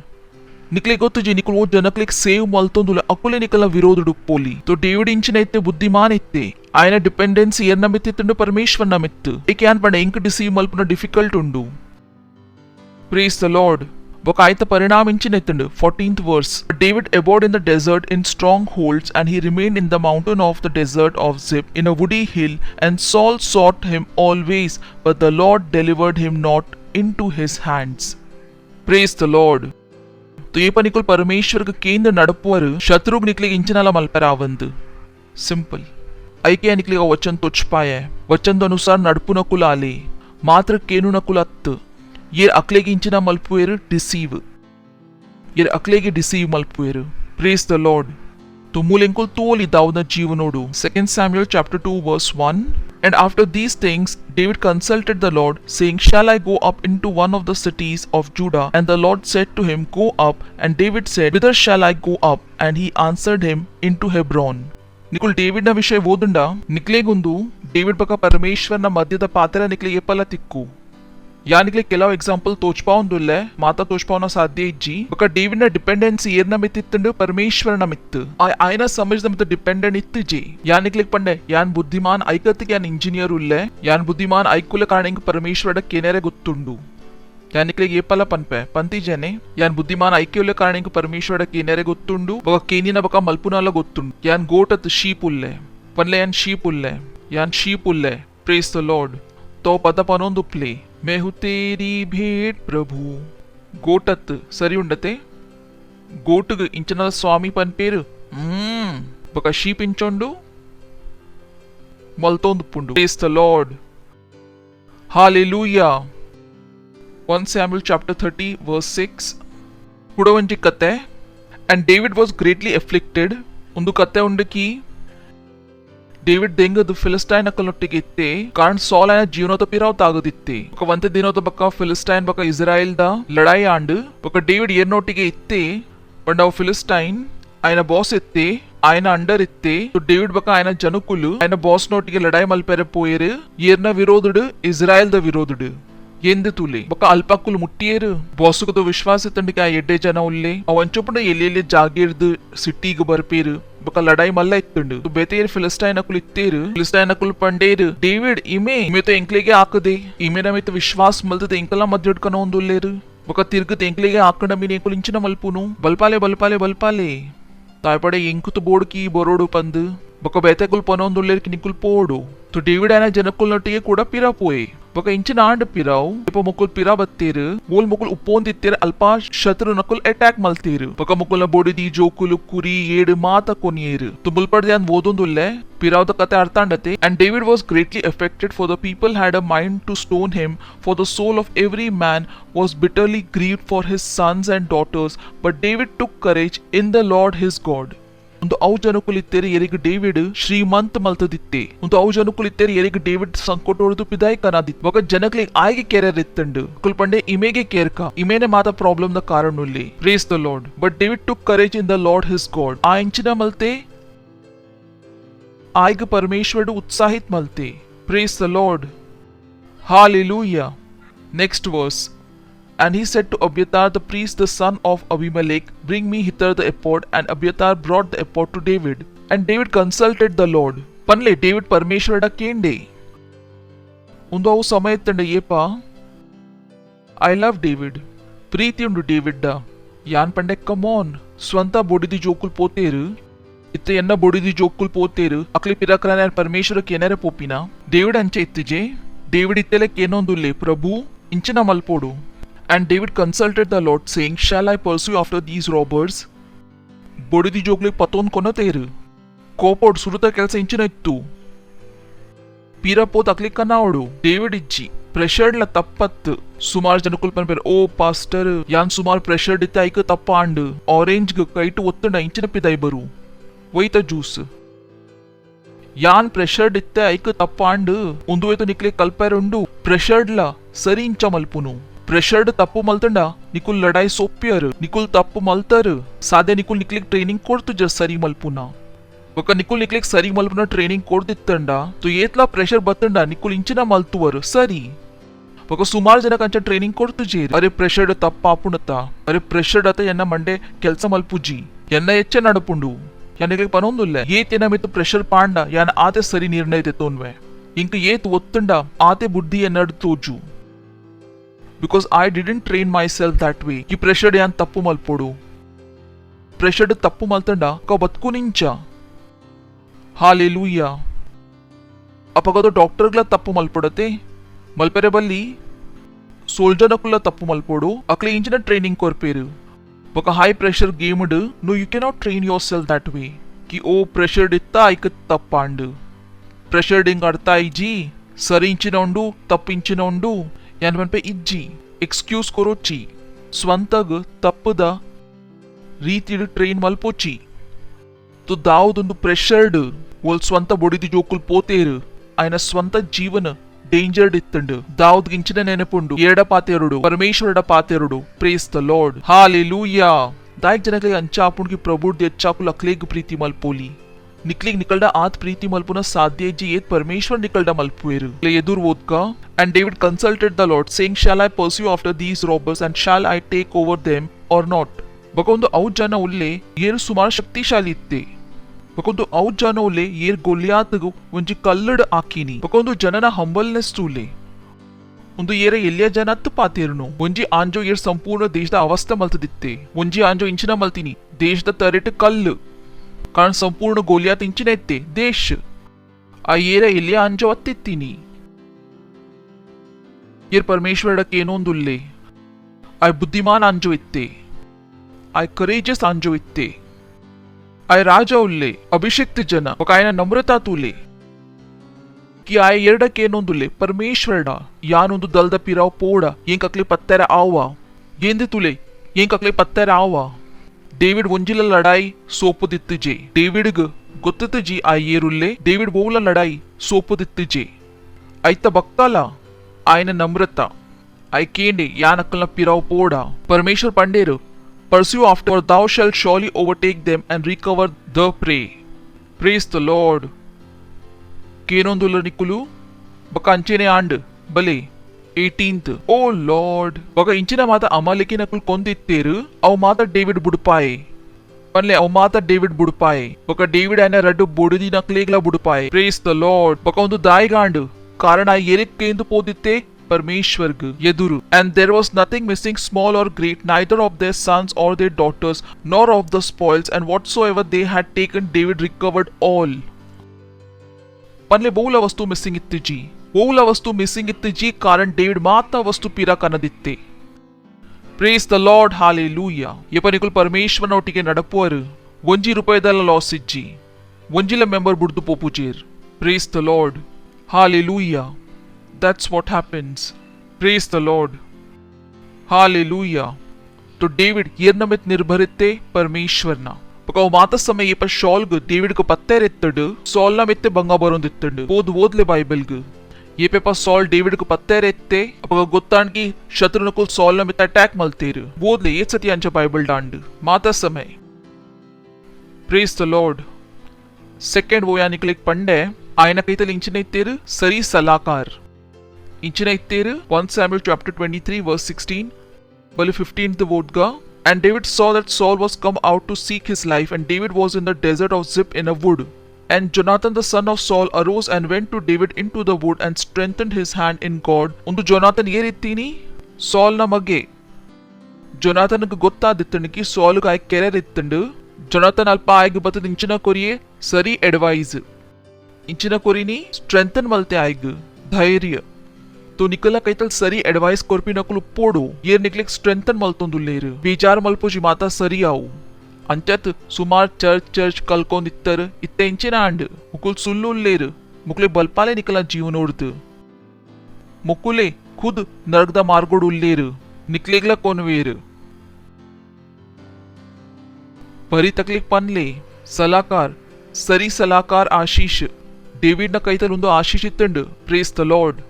निकले ಗೊತ್ತು ಜಿ ನಿಕುಲ್ ಓ ಜನಕ್ಲಿಕ್ ಸೇವ್ ಮಲ್ತೊಂದುಲ ಅಕುಲೆ ನಿಕಲ ವಿರೋಧುಡು ಪೋಲಿ तो David इंचिन इत्ते बुद्धिमान इत्ते आयन डिपेंडेंसी एर्न मित्तित्तुंडु परमेश्वरನ मित्तु एके यान पंडे इंक डिसीव मल्पुन डिफिकल्ट उंडु. Praise the Lord. ఒక ఆయత పరిణామించిన ఎత్తుండు 14th verse. David abode in the desert in strongholds, and he remained in the mountain of the desert of Ziph in a woody hill, and Saul sought him always, but the Lord delivered him not into his hands. Praise the Lord. तो ये पनिकुल परमेश्वर के केंद्र नडपुवर शत्रुग निकले इंचनाला मल्परावंद. Simple. ऐके निकले वचन तुच्छ पाए वचन अनुसार नडपुनकुल आले मात्र केनुनकुल अत्त ये अकलेगी इंचिना मल्पुवेर डिसीव ये अकलेगे डिसीव मल्पुएर प्रेज द लॉर्ड तो मूलेंकुल तोली Dawood जीवनोडु 2 Samuel chapter 2 verse 1 And after these things David consulted the Lord saying shall I go up into one of the cities of Judah and the Lord said to him go up and David said whither shall I go up and he answered him into Hebron Nikul David ना विषय ಓದುಂಡ ನಿಕ್ಲೆಗುಂದು David ಬಕ ಪರಮೇಶ್ವರನ ಮಧ್ಯದ ಪಾತ್ರ ನಿಕ್ಲೆ ಏಪಲ ತಿಕ್ಕು ಯಾ ನಿಕ್ಲೆ ಕೆಲವು ಎಕ್ಸಾಂಪಲ್ ತೋಚ್ಪಾವುದಿಲ್ಲ ಮಾತಾ ತೋಚ್ಪಾವನ ಸಾಧ್ಯ ಇಜ್ಜಿ ಬಕ ಡೇವಿಡ್ ನ ಡಿಪೆಂಡೆನ್ಸಿ ಏರ್ನ ಮಿತ್ತಿತ್ತಂಡು ಪರಮೇಶ್ವರನ ಮಿತ್ತು ಆಯ್ನ ಸಮಜದ ಮಿತ್ತು ಡಿಪೆಂಡೆಂಟ್ ಇತ್ತು ಜಿ ಯಾ ನಿಕ್ಲೆ ಪಂಡೆ ಯಾನ್ ಬುದ್ಧಿಮಾನ್ ಐಕತ್ತಿಗೆ ಯಾನ್ ಇಂಜಿನಿಯರ್ ಉಲ್ಲೆ ಯಾನ್ ಬುದ್ಧಿಮಾನ್ ಐಕುಲ ಕಾರಣಂಗೆ ಪರಮೇಶ್ವರಡ ಕೆನೆರೆ ಗೊತ್ತುಂಡು या निकले ये पला पनपे पंती जने यान बुद्धिमान ऐक्योले कारण परमेश्वर केनेरे गोत्तुंडु बका केनिना बका मल्पुनाला गोत्तुंडु यान गोटत शीप उल्ले पनले यान शीप उल्ले प्रेज द लॉर्ड तो पद पनोंदु प्ले मैं हूं तेरी भेंट प्रभु गोटत सरी उंडते गोटुग इंचनल स्वामी पन पेरु बका शीप इंचोंडु मल्तोंदु पुंडु praise the Lord hallelujah 1 Samuel chapter 30 verse 6 ಹುಡವಂಜಿ ಕತೆ and David was greatly afflicted ಒಂದು ಕತೆ ಉಂಡು ಕಿ ಡೇವಿಡ್ ದೆಂಗದು ಫಿಲಿಸ್ಟೈನ್ ಅಕಲೊಟ್ಟಿಗೆ ಇತ್ತೆ ಕಾರಣ ಸಾಲ್ ಆಯನ ಜೀವನದ ಪಿರಾವ್ ತಾಗದಿತ್ತೆ ఒక వంత ದಿನದ ಬಕ್ಕ ಫಿಲಿಸ್ಟೈನ್ ಬಕ್ಕ ಇಸ್ರಾಯೇಲ್ ದ ಲಡಾಯಿ ಆಂಡು ಬಕ್ಕ ಡೇವಿಡ್ ಏರ್ನೊಟ್ಟಿಗೆ ಇತ್ತೆ ಬಂಡ ಅವು ಫಿಲಿಸ್ಟೈನ್ ఆయన బాస్ ఎత్తే ఆయన అండర్ ఎత్తే డేవిడ్ బక ఆయన జనుకులు ఆయన బాస్ నోటిಗೆ ಲಡಾಯಿ ಮಲ್ಪೆರೆ ಪೋಯರು ಏರ್ನ ವಿರೋಧುಡು ಇಸ್ರಾಯೇಲ್ ದ ವಿರೋಧುಡು ಎಂದು ತುಲೆ ಬಕ ಅಲ್ಪಾಕುಲು ಮುಟ್ಟಿಯೇರು ಬಾಸುಗದು ವಿಶ್ವಾಸ ತಂಡಿಗೆ ಆ ಎಡ್ಡೆ ಜನ ಉಲ್ಲೆ ಅವಂಚುಪುಂಡ ಎಲ್ಲೆಲ್ಲಿ ಜಾಗಿರ್ದು ಸಿಟ್ಟಿಗೆ ಬರ್ಪೇರು ಬಕ ಲಡಾಯಿ ಮಲ್ಲ ಇತ್ತಂಡು ಬೇತೇರು ಫಿಲಿಸ್ಟೈನ್ ಅಕುಲು ಇತ್ತೇರು ಫಿಲಿಸ್ಟೈನ್ ಅಕುಲು ಪಂಡೇರು ಡೇವಿಡ್ ಇಮೆతో ಎಂಕ್ಲೆಗೆ ಹಾಕದೆ ಇಮೆನ ಮಿತ ವಿಶ್ವಾಸ ಮಲ್ತದ ಎಂಕಲ ಮಧ್ಯ ಇಡ್ಕನ ಒಂದುಲ್ಲೇರು ಬಕ ತಿರ್ಗದ ಎಂಕ್ಲೆಗೆ ಹಾಕಂಡ ಮೀನು ಎಂಕುಲು ಇಂಚಿನ ಮಲ್ಪುನು ಬಲ್ಪಾಲೆ ತಾಯ್ಪಡೆ ಎಂಕುತು ಬೋಡ್ಕಿ ಬರೋಡು ಪಂದು ಬಕ ಬೇತೆಕುಲ್ ಪನೊಂದುಲ್ಲೇರ್ಕಿ ನಿಕುಲ್ ಪೋಡು तो डेविड आयना जनकुलनೊಟ್ಟಿಗೆ ಕೂಡ ಪಿರಾ ಪೋಯೆ ಬಕ ಇಂಚಿನ ಆಂಡ ಪಿರಾವ್ ಇಪ ಮುಕುಲ್ ಪಿರಾ ಬತ್ತೇರು ಓಲ್ ಮುಕುಲ್ ಉಪ್ಪೊಂದಿತ್ತೇರು ಅಲ್ಪ ಶತ್ರು ನಕುಲ್ ಅಟ್ಯಾಕ್ ಮಲ್ತೇರು ಬಕ ಮುಕುಲ್ನ ಬೋಡಿದಿ ಜೋಕುಲು ಕುರಿ ಏಡು ಮಾತ ಕೊನಿಯೇರು ತುಮುಲ್ ಪಡ್ದೆ ಅನ್ ಓದೊಂದುಲ್ಲೆ ಪಿರಾವ್ದ ಕತೆ ಅರ್ಥಾಂಡತೆ and David was greatly affected for the people had a mind to stone him for the soul of every man was bitterly grieved for his sons and daughters but David took courage in the Lord his God ಒಂದು ಅವು ಜನಕುಲಿತ್ತೇರಿ ಎರಿಗೆ David ಶ್ರೀಮಂತ ಮಲ್ತದಿತ್ತೆ ಒಂದು ಅವು ಜನಕುಲಿತ್ತೇರಿ ಎರಿಗೆ David ಸಂಕೋಟೋಡ್ದು ಪಿದಾಯಿ ಕನಾದಿತ್ತು ಬಕ ಜನಕ್ಲಿ ಆಯ್ಗೆ carer ಇತ್ತಂಡು ಕುಲ್ಪಂಡೆ ಇಮೇಗೆ ಕೇರ್ಕ ಇಮೇನೆ ಮಾತ ಪ್ರಾಬ್ಲಮ್ ದ ಕಾರಣುಲ್ಲಿ praise the Lord but David took courage in the Lord his God ಆ ಇಂಚಿನ ಮಲ್ತೆ ಆಯ್ಗೆ ಪರಮೇಶ್ವರಡು ಉತ್ಸಾಹಿತ್ ಮಲ್ತೆ praise the lord hallelujah next verse And he said to Abiathar the priest, the son of Abimelech, bring me hither the ephod. And Abiathar brought the ephod to David. And David consulted the Lord. Panle David Parmeshwarada kende. Undu avu samayatande yepa. I love David. Preeti undu David da. Yan pande come on. Swanta bodidi jokul poteru. Itte enna bodidi jokul poteru. Akli pirakrana Parmeshwara kenare popina. David anche ittije. David ittele kenondulle Prabhu inchina malpodu. And David consulted the Lord, saying, Shall I pursue after these robbers? Bodidi jokle paton konateru. Kopod suruta kelsa inchina ittu. Pira pot akli kanavadu. David ijji. Pressured la tappattu. Sumar janukul pan per oh pastor yan sumar pressured itte aika tappandu. Orange gu kaitu ottanda inchina pidai baru. Waita juice. ಯಾನ್ pressured ಇತ್ತೆ ಐಕ ತಪ್ಪಾಂಡು ಒಂದು ವೇತು ನಿಕ್ಲೆ ಕಲ್ಪೆರುಂಡು pressured ಲ ಸರಿ ಇಂಚ ಮಲ್ಪುನು pressured ತಪ್ಪು ಮಲ್ತಂಡ ನಿಕುಲ್ ಲಡಾಯಿ ಸೋಪ್ಪಿಯರು ನಿಕುಲ್ ತಪ್ಪು ಮಲ್ತರು ಸಾದೆ ನಿಕುಲ್ ನಿಕ್ಲಿಕ್ training ಕೊಡ್ತು ಜಸ್ ಸರಿ ಮಲ್ಪುನ ఒక నికుల్ నిక్లిక్ సరి మల్పున ట్రైనింగ్ కొడుతిత్తండా తో ఏత్లా ప్రెషర్ బత్తండా నికుల్ ఇంచిన మల్తువరు సరి ఒక ಸುಮಾರು ಜನ ಕಂಚ ಟ್ರೈನಿಂಗ್ ಕೊಡ್ತು ಜೇರಿ ಅರೆ ಪ್ರೆಷರ್ಡ್ ತಪ್ಪ ಆಪುಣತ ಅರೆ ಪ್ರೆಷರ್ಡ್ ಅತ ಎನ್ನ ಮಂಡೆ ಕೆಲಸ ಮಲ್ಪುಜಿ ಎನ್ನ ಎಚ್ಚ ನಡಪುಂಡು ಯಾನಿಗೆ ಪನೊಂದುಲ್ಲ ಏತೆನ ಮಿತ್ತು ಪ್ರೆಷರ್ ಪಾಂಡ ಯಾನ ಆತೆ ಸರಿ ನಿರ್ಣಯ ತೆತ್ತೋನ್ವೆ ಇಂಕ ಏತ್ ಒತ್ತಂಡ ಆತೆ ಬುದ್ಧಿ ಎನ್ನಡ್ ತೋಜು because I didn't train myself that way ಈ ಪ್ರೆಷರ್ಡ್ ಯಾನ್ ತಪ್ಪು ಮಲ್ಪೋಡು ಪ್ರೆಷರ್ಡ್ ತಪ್ಪು ಮಲ್ತಂಡ ಕ ಬದುಕು ನಿಂಚ ಹಾಲೆಲೂಯಾ ಅಪಗದು ಡಾಕ್ಟರ್ಗಳ ತಪ್ಪು ಮಲ್ಪಡತೆ ಮಲ್ಪೆರೆ ಬಲ್ಲಿ ಸೋಲ್ಜರ್ನಕುಲ್ಲ ತಪ್ಪು ಮಲ್ಪೋಡು ಅಕ್ಲೆ ಇಂಚಿನ ಟ್ರೈನಿಂಗ್ ಕೊರ್ಪೇರು ఒక హై ప్రెషర్ గేమ్డ్ నువ్వు you cannot train your self that way కి ఓ ప్రెషర్డ్ ఇత్త ఐక తప్పాండు ಪ್ರೆಷರ್ಡ್ ಹಿಂಗ್ ಅರ್ಥ ಇಜ್ಜಿ ಸರಿಂಚಿನ ಉಂಡು ತಪ್ಪಿಂಚಿನ ಉಂಡು ಯಾನ್ ಪನ್ಪೆ ಇಜ್ಜಿ ಎಕ್ಸ್ಕ್ಯೂಸ್ ಕೊರೋಚಿ ಸ್ವಂತಗ್ ತಪ್ಪದ ರೀತಿಡ್ ಟ್ರೈನ್ ಮಲ್ಪೊಚ್ಚಿ ತು ದಾವುದೊಂದು ಪ್ರೆಷರ್ಡ್ ಒಲ್ ಸ್ವಂತ ಬೊಡಿದಿ ಜೋಕುಲ್ ಪೋತೇರು ఆయన స్వంత జీవన డేంజర్డ్ ఇత్తండు దావుద్ గించిన నెనపుండు ఏడ పాతేరుడు పరమేశ్వరుడ పాతేరుడు ప్రేస్ ద లార్డ్ हालेलुया दायक जनकले अंचापुन की प्रभु देच्चाकु लखलेग प्रीति मलपोली निकलेग निकलडा आत प्रीति मलपुन साध्य जी येत परमेश्वर निकलडा मलपुएरु ले एदुर vodka and David consulted the Lord saying shall I pursue after these robbers and shall I take over them or not ಬಕೊಂದು ಔಟ್ ಜನ ಉಲ್ಲೆ ಏರು ಸುಮಾರು ಶಕ್ತಿಶಾಲಿ ಇತ್ತೆ ಬಕೊಂದು ಔಟ್ ಜನ ಉಲ್ಲೆ ಏರ್ ಗೊಲ್ಯಾತಗು ಒಂಜಿ ಕಲ್ಲಡ್ ಆಕಿನಿ ಬಕೊಂದು ಜನನ ಹಂಬಲ್ನೆಸ್ ತೂಲೆ ಒಂದು ಏರ ಎಲ್ಲಿಯ ಜನ ಅತ್ತು ಪಾತೇರುನು ಒಂಜಿ ಆಂಜೋ ಏರ್ ಸಂಪೂರ್ಣ ದೇಶದ ಅವಸ್ಥೆ ಮಲ್ತದಿತ್ತೆ ಒಂಜಿ ಆಂಜೋ ಇಂಚಿನ ಮಲ್ತಿನಿ ದೇಶದ ತರೆಟ್ ಕಲ್ಲು ಕಾರಣ ಸಂಪೂರ್ಣ ಗೋಲಿಯಾತ್ ಇಂಚಿನ ಎತ್ತೆ ದೇಶ ಆ ಏರ ಎಲ್ಲಿಯ ಆಂಜೋ ಅತ್ತಿತ್ತೀನಿ ಏರ್ ಪರಮೇಶ್ವರಡಕ್ಕೆ ಏನೊಂದುಲ್ಲೆ ಆಯ್ ಬುದ್ಧಿಮಾನ್ ಆಂಜೋ ಇತ್ತೆ ಆಯ್ ಕರೇಜಸ್ ಆಂಜೋ ಇತ್ತೆ आय राजा उल्ले अभिषिक्त जन ఒక ఆయన నమ్రతా తూలే कि आय ಎರಡಕ್ಕೆ ಏನೊಂದುಲ್ಲೆ ಪರಮೇಶ್ವರಡ ಯಾನೊಂದು ದಲ್ದ ಪಿರಾವ್ ಪೋಡ ಏನ್ ಕಕ್ಲೆ ಪತ್ತರ ಆವಾ ಏಂದೆ ತುಲೆ ಏನ್ ಕಕ್ಲೆ ಪತ್ತರ ಆವಾ ಡೇವಿಡ್ ಒಂಜಿಲ ಲಡಾಯಿ ಸೋಪುದಿತ್ತುಜೆ ಡೇವಿಡ್ಗ್ ಗೊತ್ತಿತ್ತುಜಿ ಆ ಏರುಲ್ಲೆ ಡೇವಿಡ್ ಬೋಲ ಲಡಾಯಿ ಸೋಪುದಿತ್ತುಜೆ ಐತ ಬಕ್ಕಾಲ ఆయన నమ్రత ఐ కేండే యానక్కల పిరావ్ పోడ పరమేశ్వర్ పండేరు Pursue after, for thou shalt surely overtake them and recover the prey. Praise the Lord. Kenondulla nikulu baka anchene and bale 18th. Oh Lord, baka inchina mata amalekinakkul konditteru aw mata David budupaye. Panle aw mata David budupaye. Baka David ayna raddu bodidi naklegla budupaye. Praise the Lord. Baka ondu daigand karana yerekke endu poditte परमेश्वर्ग यदुरु and there was nothing missing small or great neither of their sons or their daughters nor of the spoils and whatsoever they had taken David recovered all पनले बहुला वस्तु missing इत्तिजी बहुला वस्तु missing इत्तिजी कारण David माता वस्तु पीरा कनदित्ते press the Lord hallelujah ये पनिकुल परमेश्वरनೊಟ್ಟಿಗೆ ನಡಪುವರು ₹1 loss ಇಜ್ಜಿ ಒಂಜಿಲ member ಬುಡ್ದು ಪೋಪುಚೇರ್ praise the Lord hallelujah That's what happens. Praise the Lord. Hallelujah. तो डेविड येर्नमित निर्भरिते परमेश्वरना पका माता समय ये पर शॉल ग डेविड को पत्ते रेत्तड सॉल ना मित्ते बंगा बरोंदित्तड बोध ओदले बाइबल ग ये पे पर सॉल डेविड को पत्ते रेत्ते पका गोत्तान की शत्रुनकुल सॉल ना मित्ते अटैक मलतेर बोधले ये सती अंचा बाइबल डांड माता समय Praise the Lord. सेकंड वो या निकले पंडे आयना कई तल इंचने तेर सरी सलाकार इंचिन इत्तेरु 1 Samuel chapter 23 verse 16 bali 15th wordga and David saw that Saul was come out to seek his life and David was in the desert of Ziph in a wood and Jonathan the son of Saul arose and went to David into the wood and strengthened his hand in God undu Jonathan ye rittini Saul na ಮಗೆ Jonathan ಗೆ ಗೊತ್ತಾದಿತ್ತನಿಗೆ Saul ಗೆ ಕೆರೆ ಇತ್ತಂಡು Jonathan ಅಲ್ಪ ಆಯ್ಗೆ ಬತ್ತದ ಇಂಚಿನ ಕೊರಿಯೆ ಸರಿ advice ಇಂಚಿನ ಕೊರಿನಿ strengthen ಮಲ್ತೆ ಆಯ್ಗೆ ಧೈರ್ಯ तो निकला कैतल सरी एडवाइस कोर्पी नकुलु पोडो ये निकले स्ट्रेंथन मल्तोंदुल्लेर विचार मल्पोजी माता सरी आऊ अंत्यात सुमार चर्च कल्कोन इत्तर इत्ते इंचिना अंड मुकुल सुल्लुल्लेर मुकुले बल्पाले निकला जीवनोर्द मुकुले खुद नरकद मार्गोडुल्लेर निकलेगला कोनवेर परी तकलीफ पनले सलाकार सरी सलाकार आशीष डेविड न कैतल उंदो आशीष इत्तंड प्रेस द लॉर्ड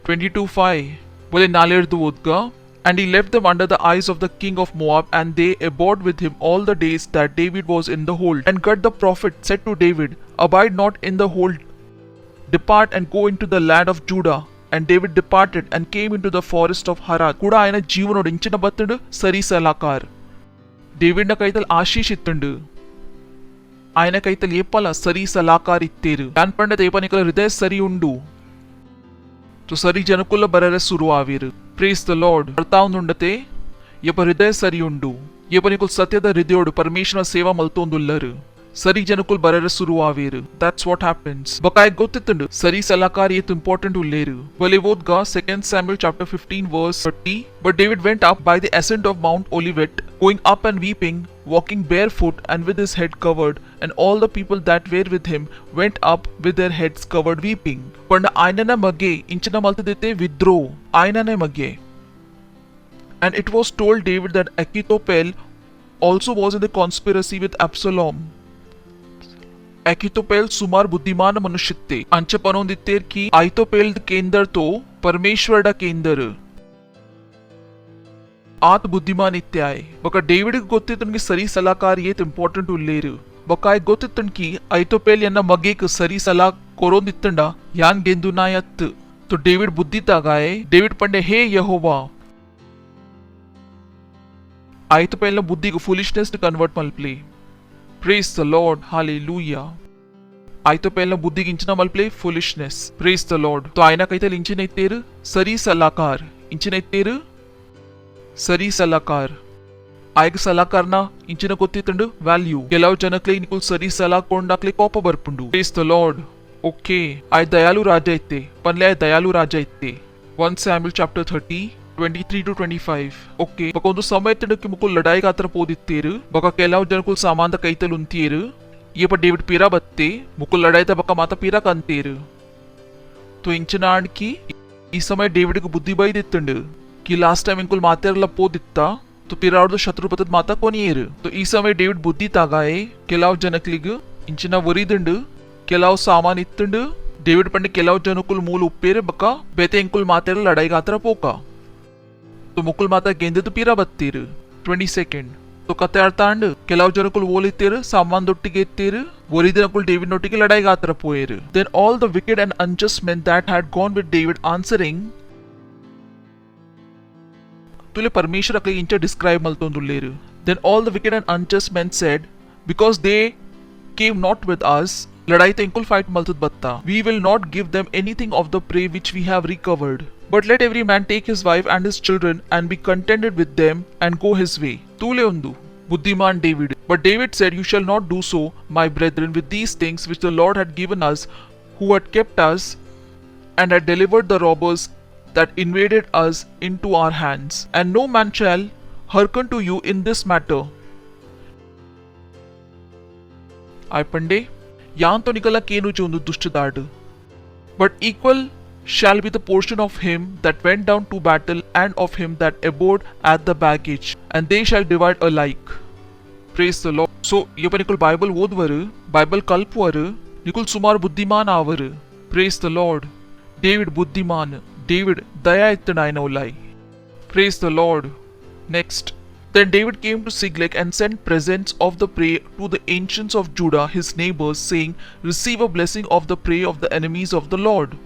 22:5 बोले नालेर्दु ओद्गा and he left them under the eyes of the king of Moab and they abode with him all the days that David was in the hold and Gad the prophet said to David abide not in the hold depart and go into the land of Judah and David departed and came into the forest of Harad kuda ayana jeevanodu inchina battundu sari salakar David na kaital ashish ittundu ayana kaital epala sari salakar itteru yan pandate epanikala hೃದಯ ಸರಿ ಉಂಡು तो सरी जनकुल बररे सुरु आवीर press the Lord ಬರ್ತಾವುಂಡುಂಡತೆ ಯಪ ಹೃದಯ ಸರಿ ಉಂಡು ಯಪನಿಕುಲ್ ಸತ್ಯದ ಹೃದಯೋಡು ಪರಮೇಶ್ವರ ಸೇವಾ ಮಲ್ತೋಂದುಲ್ಲರು ಸರಿ ಜನಕುಲ್ ಬರರೆ ಸುರು ಆವೇರು that's what happens ಬಕಾಯ ಗೊತ್ತಿತ್ತುಂಡು ಸರಿ ಸಲಕಾರ ಏತ್ ಇಂಪಾರ್ಟೆಂಟ್ ಉಲ್ಲೇರು ಬಲೆ ಓದ್ಗ 2 Samuel chapter 15 verse 30 but David went up by the ascent of Mount Olivet going up and weeping walking barefoot and with his head covered and all the people that were with him went up with their heads covered weeping पण आयनना मध्ये इंचना मल्तदिते withdraw आयनने मध्ये and it was told David that Achitophel also was in the conspiracy with Absalom. अकितोपेल सुमार बुद्धिमान मनुष्यत्ते अंच पनोंदित्तेर की आइतोपेल केंदर तो परमेश्वर केंदर आत बुद्धिमान इत्याय ఒక డేవిడ్ ಗೊತ್ತಿತ್ತನಿಗೆ ಸರಿ ಸಲಹಕಾರ ಏತ್ ಇಂಪಾರ್ಟೆಂಟ್ ಉಲ್ಲೇರು ಬೊಕಾಯ್ ಗೊತ್ತಿತ್ತನ್ಕಿ ಐತೋಪೇಲ್ ಎನ್ನ ಮಗೇಕ್ ಸರಿ ಸಲಹ ಕೊರೋಂದಿತ್ತಂಡ ಯಾನ್ ಗೆಂದು ನಾಯತ್ तो डेविड बुद्धि तागाए डेविड पंडे हे यहोवा आइतोपेल न बुद्धि को फूलिशनेस कन्वर्ट मल्पले प्रेज द लॉर्ड हालेलुया आइतोपेल न बुद्धि इंचिना मल्पले फूलिशनेस प्रेज द लॉर्ड तो आयना कहितल इंचिन इत्तेर सरी सलाहकार इंचिन इत्तेर सरी सलाहकार आयक सलाहकारना इंचिನ ಗೊತ್ತಿತ್ತಂಡು ವ್ಯಾಲ್ಯೂ ಕೆಲವು ಜನಕ್ಲೆ ನಿಕುಲ್ ಸರಿ ಸಲಹಾ ಕೊಂಡಾಕ್ಲೆ ಕೋಪ ಬರ್ಪುಂಡು ಪ್ರೇಸ್ ದ ಲಾರ್ಡ್ ओके आय दयालु राजा इत्ते पनले आय दयालु राजा इत्ते 1 Samuel chapter 30 23 to 25 ओके बकोंदु समय तडक मुकुल लड़ाई गात्र पोदित्तेरु बका केलाव जनकुल सामान द कೈತल उंतीरु ये पर डेविड पीरा बत्ते मुकुल लड़ाई द बका माता पीरा कंतेरु तो इंचनाड की ಈ समय डेविड को बुद्धि बई दित्तंडु कि लास्ट टाइम इनकुल मातेरला पोदित्ता तो पीरावड शत्रु पतद माता कोनियेरु तो ಈ समय डेविड बुद्धि तागाए केलाव जनकलिग इंचिना वरिदंडु ಕೆಲವು ಸಾಮಾನ್ ಇತ್ತಂಡು ಡೇವಿಡ್ ಪಂಡೆ ಕೆಲವು ಜನಕುಲ್ ಮೂಲ ಉಪ್ಪೇರೆ ಬಕ ಬೇತೆ ಇಂಕುಲ್ ಮಾತೆರ ಲಡಾಯಿ ಗಾತ್ರ ಪೋಕ तो ಮುಕುಲ್ ಮಾತಾ ಗೆಂದದು ಪೀರಾ ಬತ್ತೀರು 22 तो ಕತೆ ಅರ್ಥ ಅಂಡ್ ಕೆಲವು ಜನಕುಲ್ ಓಲಿತ್ತೇರು ಸಾಮಾನ್ ದೊಟ್ಟಿಗೆ ಇತ್ತೇರು ಒರಿದಿನಕುಲ್ ಡೇವಿಡ್ ನೊಟ್ಟಿಗೆ ಲಡಾಯಿ ಗಾತ್ರ ಪೋಯೇರು then all the wicked and unjust men that had gone with David answering तुले परमेश्वर अकले इंच डिस्क्राइब मल्तोंदुल्लेರು then all the wicked and unjust men said because they came not with us लड़ाई तो इंकुल फाइट मल्तुद बत्ता we will not give them anything of the prey which we have recovered but let every man take his wife and his children and be contented with them and go his way तूले उंदु बुद्धिमान David but David said you shall not do so my brethren with these things which the Lord had given us who had kept us and had delivered the robbers that invaded us into our hands and no man shall hearken to you in this matter I पंडे यान तो निकला केनु चोंदु दुष्ट दाड but equal shall be the portion of him that went down to battle and of him that abode at the baggage and they shall divide alike praise the Lord so ये पर Nikul Bible ओदवर Bible कल्पवर निकुल सुमार बुद्धिमान आवर praise the Lord David बुद्धिमान David दया इत्तनायन ओलाई praise the Lord next Then David came to Siglag and sent presents of the prey to the ancients of Judah, his neighbors, saying, receive a blessing of the prey of the enemies of the Lord.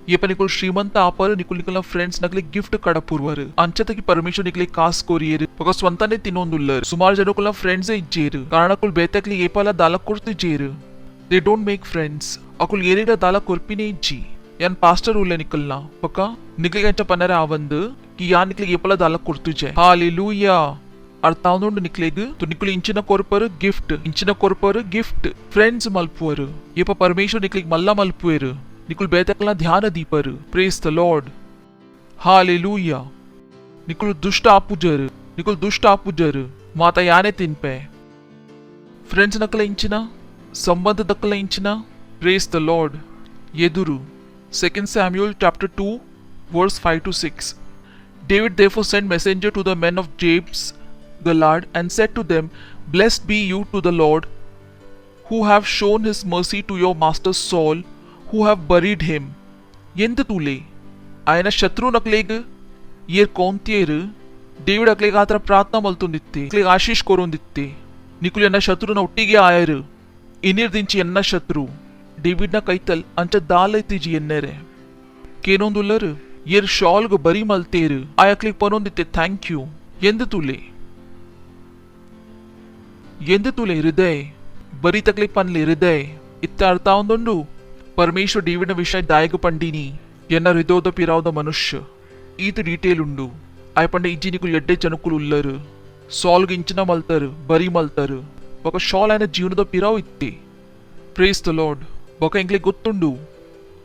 ये पर निकुल श्रीमंत आपर Nikul Nikul friends नकले gift कड़ा पुरवर अंचत की परमेश्वर निकले कास courier पका स्ವಂತನೆ ತಿನ್ನೊಂದುಲ್ಲರ್ ಸುಮಾರು ಜನಕುಲ friends ಇಜ್ಜೇರು ಕಾರಣಕುಲ್ ಬೇತಕ್ಲಿ ಏಪಾಲ ದಾಲ ಕೊರ್ತಿಜೇರು they don't make friends Akul ಏರಿಡ ದಾಲ ಕೊರ್ಪಿನೆ ಇಜ್ಜಿ यान पास्टर उल्ले निकलना पक्का निकल गया पन्नरे आवंद कि यान निकले ये पला दालक कुर्तुजे हालेलुया अर्थावनोंड निकलेग तो निकल इंचिना कोरपर गिफ्ट फ्रेंड्स मल्पुवर ये प परमेश्वर निकले मल्ला मल्पुवेर निकल बेतकला ध्यान दीपर प्रेज द लॉर्ड हालेलुया निकल दुष्ट आपुजर माता याने तिनपे फ्रेंड्स नकला इंचिना संबंध दकला इंचिना प्रेज द लॉर्ड येदुरु 2 Samuel chapter 2 verse 5 to 6 David therefore sent messenger to the men of Jabes Gilead and said to them blessed be you to the Lord who have shown his mercy to your master Saul who have buried him ಎಂದ ತೂಲೆ ಆಯನ ಶತ್ರು ನಕ್ಲೇಗ air ಕೌಂತಿಯರು David ಅಕ್ಲೇಗ ಆತರ ಪ್ರಾರ್ಥನಾ ಮಲ್ತೊಂದಿತ್ತೆ ಅಕ್ಲೇಗ ಆಶೀಶ್ ಕೊರೊಂದಿತ್ತೆ ನಿಕುಲು ಎನ್ನ ಶತ್ರುನ ಒಟ್ಟಿಗೆ ಆಯರು ಇನಿರ್ದಿಂಚಿ ಎನ್ನ ಶತ್ರು डेविड ना कईतल अंच दाल तीजी एन्नेरे केनोंदुल्लर येर शॉल गो बरी मल्तेर आयक्लिक पनोंदिते थैंक यू ಎಂದ तुले हृदय बरी तकलीफ पनले हृदय इत्त अर्थ आउंदुंडु परमेश्वर डेविड विषय दायग पंडिनी ಎನ್ನ ಹೃದಯದ ಪಿರಾವದ ಮನುಷ್ಯ ಈತ ಡೀಟೇಲ್ ಉಂಡು ಆಯ ಪಂಡೆ ಇಜ್ಜಿ ನಿಕುಲ್ ಎಡ್ಡೆ ಜನಕುಲು ಉಲ್ಲರು ಸಾಲ್ಗೆ ಇಂಚಿನ ಮಲ್ತರು ಬರಿ ಮಲ್ತರು ఒక ಶಾಲ್ ಆಯನ ಜೀವನದ ಪಿರಾವ್ ಇತ್ತೆ ಪ್ರೇಸ್ ದ ಲಾರ್ಡ್ ಬೊಕ ಇಂಕ್ಲಿಗ್ ಗೊತ್ತುಂಡು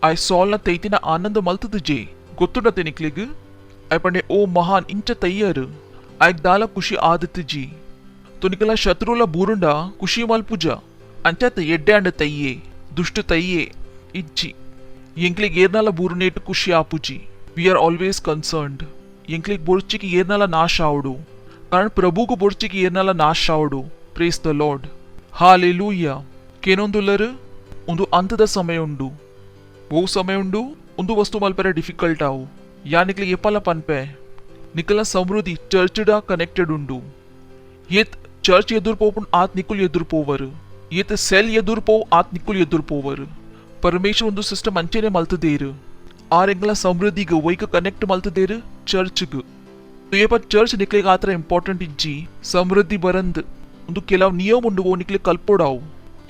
ಆಯ್ ಸಾಲ್ನ ತೈತಿನ ಆನಂದ ಮಲ್ತದ ಜೆ ಗೊತ್ತುಂಡತೆ ನಿಕ್ಲಿಗ್ ಆಯ್ ಪಂಡೆ ಓ ಮಹಾನ್ ಇಂಚ ತಯ್ಯರು ಆಯ್ಕ್ ದಾಲ ಖುಷಿ ಆದತ್ ಜಿ तो निकला शत्रुला बूरुंडा खुशी मल्पुज अंचत एड्डे अंड तയ്ये दुष्ट तಯ್ये इज्जी ಎಂಕ್ಲಿಗ್ ಏರ್ನಾಲ ಬೂರುನೇಟ್ ಖುಷಿ ಆಪುಜಿ ವಿ ಆರ್ ಆಲ್ವೇಸ್ ಕನ್ಸರ್ನ್ಡ್ ಎಂಕ್ಲಿಗ್ ಬೋರ್ಚಿಗೆ ಏರ್ನಾಲ ನಾಶ ಆವಡು कारण प्रभुगु बोर्चिकी ಏರ್ನಲ ನಾಶಾವಡು. Praise the lord. ಹಾಲೆಲೂಯಾ. ಕೇನೊಂದುಲ್ಲರು ಒಂದು ಅಂತದ ಸಮಯ ಉಂಡು. ಬಹು ಸಮಯ ಉಂಡು ಒಂದು ವಸ್ತು ಮಲ್ಪರೆ ಡಿಫಿಕಲ್ಟ್ ಆವು. ಯಾ ನಿಕ್ಲಿ ಎಪ್ಪಲ ಪನ್ಪೆ ನಿಕಲ ಸಮೃದ್ಧಿ ಚರ್ಚ್ಡ ಕನೆಕ್ಟೆಡ್ ಉಂಡು. ಏತ್ ಚರ್ಚ್ ಎದುರು ಪೋಪುಂಡು ಆತ್ ನಿಕುಲ್ ಎದುರು ಪೋವರು. ಏತ್ ಸೆಲ್ ಎದುರು ಪೋವು ಆತ್ ನಿಕುಲ್ ಎದುರು ಪೋವರು. ಪರಮೇಶ್ವರ ಒಂದು ಸಿಸ್ಟಮ್ ಅಂಚೆನೆ ಮಲ್ತದೇರು. ಆರೆಂಗಲ ಸಮೃದ್ಧಿಗೆ ವೈಕ ಕನೆಕ್ಟ್ ಮಲ್ತದೇರು ಚರ್ಚ್ಗೆ. ಏಪ ಚರ್ಚ್ ನಿಕ್ಲಿಗೆ ಆತರ ಇಂಪಾರ್ಟೆಂಟ್ ಇಜ್ಜಿ ಸಮೃದ್ಧಿ ಬರಂದ್ ಒಂದು ಕೆಲವು ನಿಯಮ ಉಂಡು ಓ ನಿಕ್ಲಿ ಕಲ್ಪೋಡಾವು.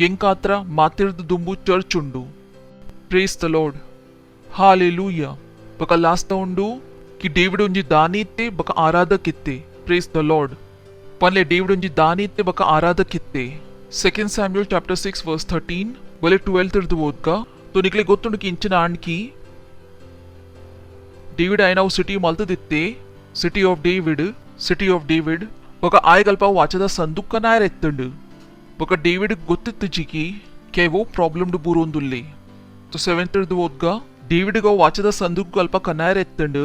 ಎಂಕಾತ್ರ ಮಾತಿರ್ದು ದುಂಬು ಚರ್ಚ್ ಉಂಡು. Praise the lord. ಹಾಲೆಲೂಯಾ. ಬಕ ಲಾಸ್ತ ಉಂಡು कि डेविड उंजी दानी इत्ते बक आराधक इत्ते. Praise the Lord. पनले डेविड उंजी दानी इत्ते बक आराधक इत्ते. 2 Samuel chapter 6 verse 13 बोले 12 तिर्दु ओदगा तो निकले गोत्तुंडु की इंचिन आंडकी डेविड आयना वो सिटी मल्तदित्ते सिटी ऑफ डेविड बक आयगल्प वाचदा संदूक नायर एत्तंडु बक डेविड गोत्तित्तुजिकी के वो प्रॉब्लम डु बूरोंदुल्ले. तो 7 तिर्दु ओदगा डेविड गो वाचदा संदूक अल्प कनायर एत्तंडु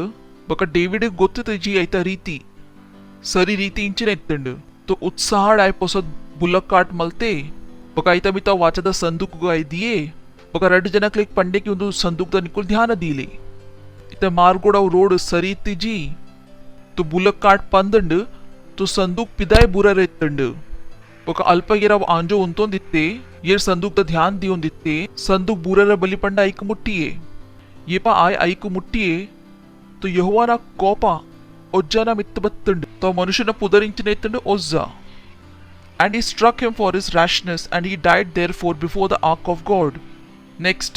बक डेविड गोत्तित्तुजी ऐत रीति सरी रीति इंचिन एत्तंडु. तो उत्साहड आय पोसद बुलक काट मलते बक ऐत मिता वाचदा संदूक गाय दिए बक रड जनक लेक पंडे की उंदु संदूक द निकुल ध्यान दीले. इत मार्गोड रोड सरी तिजी तो बुलक काट पंदंडु तो संदूक पिदाय बुरर एत्तंडु बक अल्प गिरव आंजो उंतोंदित्ते येर संदूक द ध्यान दियोंदित्ते संदूक बुरर बलिपंड ऐक मुट्टिये ये पा आय ऐक मुट्टिये तो यहोवाना कोप ಒಜ್ಜನ ಮಿತ್ತಬತ್ತಂಡು ತ ಮನುಷ್ಯನ ಪುದರಿಂಚಿನೆತ್ತಂಡು ಒಜ್ಜ. And he struck him for his rashness, and he died therefore before the ark of God. Next,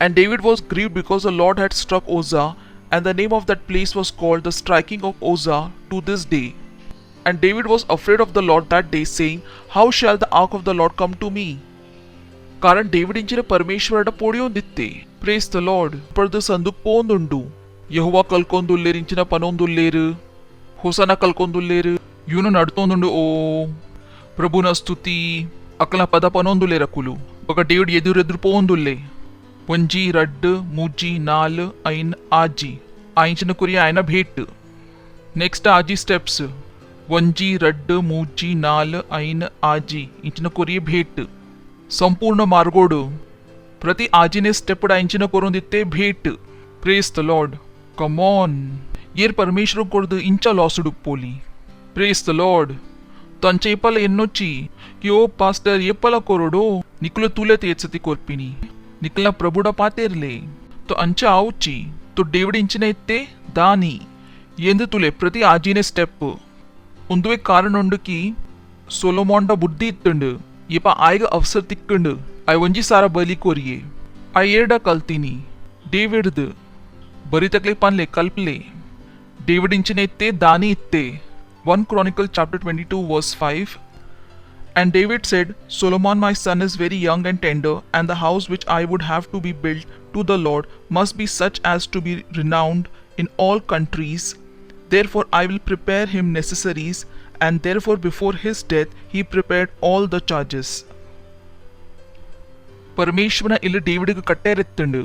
and David was grieved because the Lord had struck Uzzah, and the name of that place was called the striking of Uzzah to this day. And David was afraid of the Lord that day, saying, How shall the ark of the Lord come to me? कारण David इंचिन परमेश्वरड पोडियोंदित्ते. Praise the Lord. पड़द संदूक पोंदुंडु यहोवा कल्कोंदुल्लेरु इंचिन पनोंदुल्लेरु होसना कल्कोंदुल्लेरु यूनु नडतोंदुंडु ओ प्रभुನ ಸ್ತುತಿ ಅಕಲ ಪದ ಪನೊಂದುಲ್ಲೆರಕುಲು ಬಕ ಡೇವಿಡ್ ಎದುರೆದುರು ಪೋಂದುಲ್ಲೆ ಒಂಜಿ ರಡ್ ಮೂಜಿ ನಾಲ್ ಐನ್ ಆಜಿ ಆಯಿಂಚಿನ ಕುರಿ ಆಯನ ಭೇಟ್. ನೆಕ್ಸ್ಟ್ ಆಜಿ ಸ್ಟೆಪ್ಸ್ ಒಂಜಿ ರಡ್ ಮೂಜಿ ನಾಲ್ ಐನ್ ಆಜಿ ಇಂಚಿನ ಕುರಿ ಭೇಟ್. संपूर्ण मार्गोड प्रति आजीने स्टेप इंचिन कोरोंदित्ते भेट. Praise the Lord. Come on येर परमेश्वर कोर्द इंचा लॉसुडु पोली. Praise the Lord. तंचे एपल एन्नोची कि ओ पास्टर एपल कोरोडो निकुल तुले तेचती कोर्पिनी निकला प्रभुडा पातेरले तो अंचा आउची तो डेविड इंचिन इत्ते दानी येंद तुले प्रति आजीने स्टेप उंदुवे कारण उंडु की सोलोमोंड बुद्धि इत्तंडु ये पा आयग अवसर तिक्कंड आई वंजी सारा बलि कोरिये आई एर्डा कल्तीनी डेविड द बरी तकले पनले कल्पले डेविड इंचिन इत्ते दानी इत्ते. 1 Chronicles chapter 22 verse 5. And David said, Solomon my son is very young and tender, and the house which I would have to be built to the Lord must be such as to be renowned in all countries. Therefore I will prepare him necessaries, and therefore before his death he prepared all the charges. परमेश्वरನ ಇಲ್ಲಿ ಡೇವಿಡ್ಗೆ ಕಟ್ಟೆರೆತ್ತಂಡು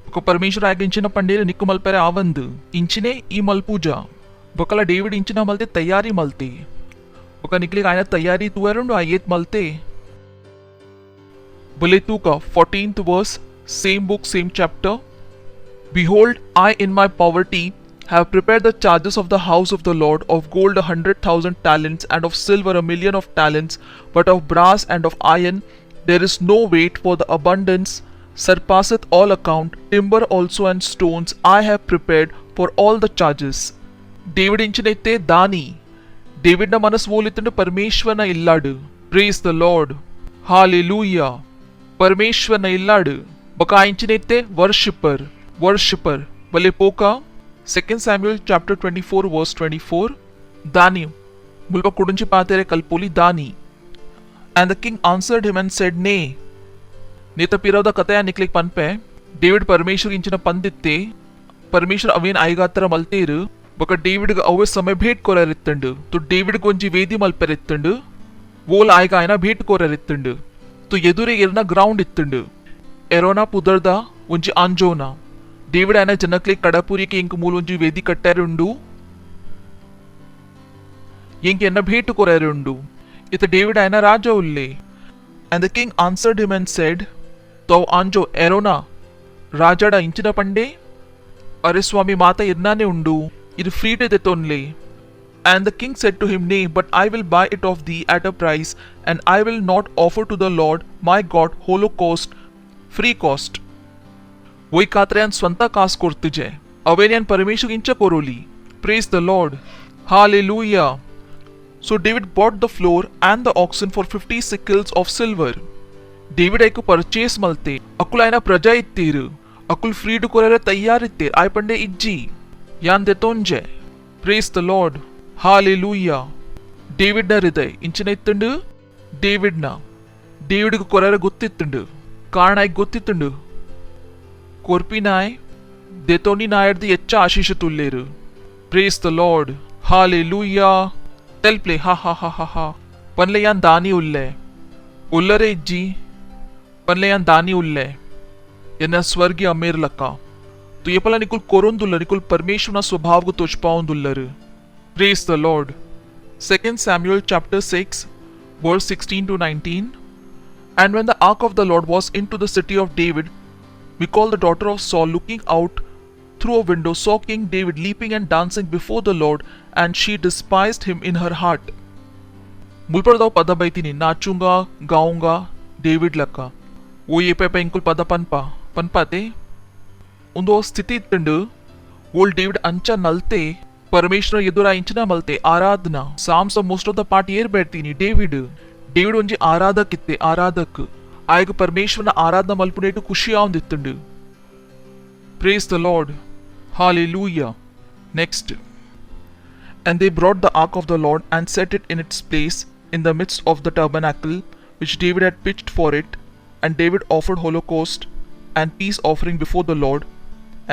ఒక పరమేశ్వర ఆగించిన పండేలు నిక్కు మల్పరే ఆవందు ఇంచినే ఈ మల్పూజ బొకల David ఇంచిన మల్తే తయారీ మల్తే ఒక నిక్లికి ఆయన తయారీ తువరుండు ఆయెత్ మల్తే బొలే తూక 14th verse same book same chapter. Behold, I in my poverty have prepared the charges of the house of the Lord, of gold 100,000 talents, and of silver 1,000,000 of talents, but of brass and of iron there is no weight, for the abundance surpasseth all account. Timber also and stones I have prepared for all the charges. David ఇంచినైతే దాని David న మనసు ఓలితుండు పరమేశ్వరన ఇల్లాడు. Praise the Lord. Hallelujah. పరమేశ్వరన ఇల్లాడు బక ఇంచినైతే వర్షిపర్ బలే పోకా. 2 Samuel chapter 24 verse 24. Dani mulpa kudunchi paatere kalpoli Dani. And the king answered him and said, Nay. Neta piravda kataya niklik panpe David परमेश्वर इंचिन पंदित्ते परमेश्वर अवेन आयगात्र मल्तेरु बक डेविड अवे समय भेट कोररित्तंडु. तो डेविड कोंजी वेदी मल्पेरित्तंडु वोल आयगा आयना भेट कोररित्तंडु. तो ಎದುರೆ ಎರ್ನ ಗ್ರೌಂಡ್ ಇತ್ತಂಡು ಎರೋನಾ ಪುದರ್ದ ಒಂಜಿ ಆಂಜೋನಾ डेविड आयना जनकले कड़ापुरी के इंक मूल वेदी कट्टारुंडु ಎಂಕ್ ಎನ್ನ ಭೇಟು ಕೊರೆರುಂಡು ಇತ ಡೇವಿಡ್ ಆಯ್ನ ರಾಜ ಉಲ್ಲೆ. And the king answered him and said, "Thou anjo erona rajada inchina pande? Are swami mata irnane undu, idu free de tonle." And the king said to him, "Nay, but I will buy it of thee at a price, and I will not offer to the Lord my God holocaust free cost." Voi katrayan swanta kas kortije, avenian parmeshur incha koroli. Praise the Lord. Hallelujah. So David bought the floor and the oxen for 50 shekels of silver. David aiku purchase malte, akul aina praja ittiru, akul free to korere tayyar ittir, ay pande ijji, yan detonje. Praise the Lord. Hallelujah. David na hriday inchina ittundu, David ku korere gottittundu, karanai gottittundu, korpi nai, detoni naayardi eccha ashisha tulleru. Praise the Lord. Hallelujah. Tell play ha ha ha ha ha. Panle yan dani ulle. Ullare ijji. Panle yan dani ulle. Yenna स्वर्गीय अमेर लका. तो ये पला निकुल कोरोंदुल्लर निकुल परमेश्वर ना स्वभाव को तुझपाउंदुल्लर. Praise the Lord. 2 Samuel chapter 6 verse 16 to 19. And when the ark of the Lord was into the city of David, Michal the daughter of Saul looking out through a window saw King David leaping and dancing before the Lord, and she despised him in her heart. मुलपड़दाव पदा बैतीनी नाचूंगा गाऊंगा David लका वो ये पे इंकुल पदा पनपाते उन्दो स्थिति इत्तंडु वोल David अंचा नलते परमेश्वर एदुरा इंचना मलते आराधना psalms most of the part येर बैठतीनी डेविड ಒಂಜಿ ಆರಾಧಕ ಇತ್ತೆ ಆರಾಧಕ ಆಯಗ ಪರಮೇಶ್ವರನ ಆರಾಧನಾ ಮಲ್ಪುನೇಟು ಖುಷಿ ಆವಂದಿತ್ತುಂಡು. Praise the Lord. Hallelujah. Next. And they brought the ark of the Lord and set it in its place in the midst of the tabernacle which David had pitched for it. And David offered holocaust and peace offering before the Lord.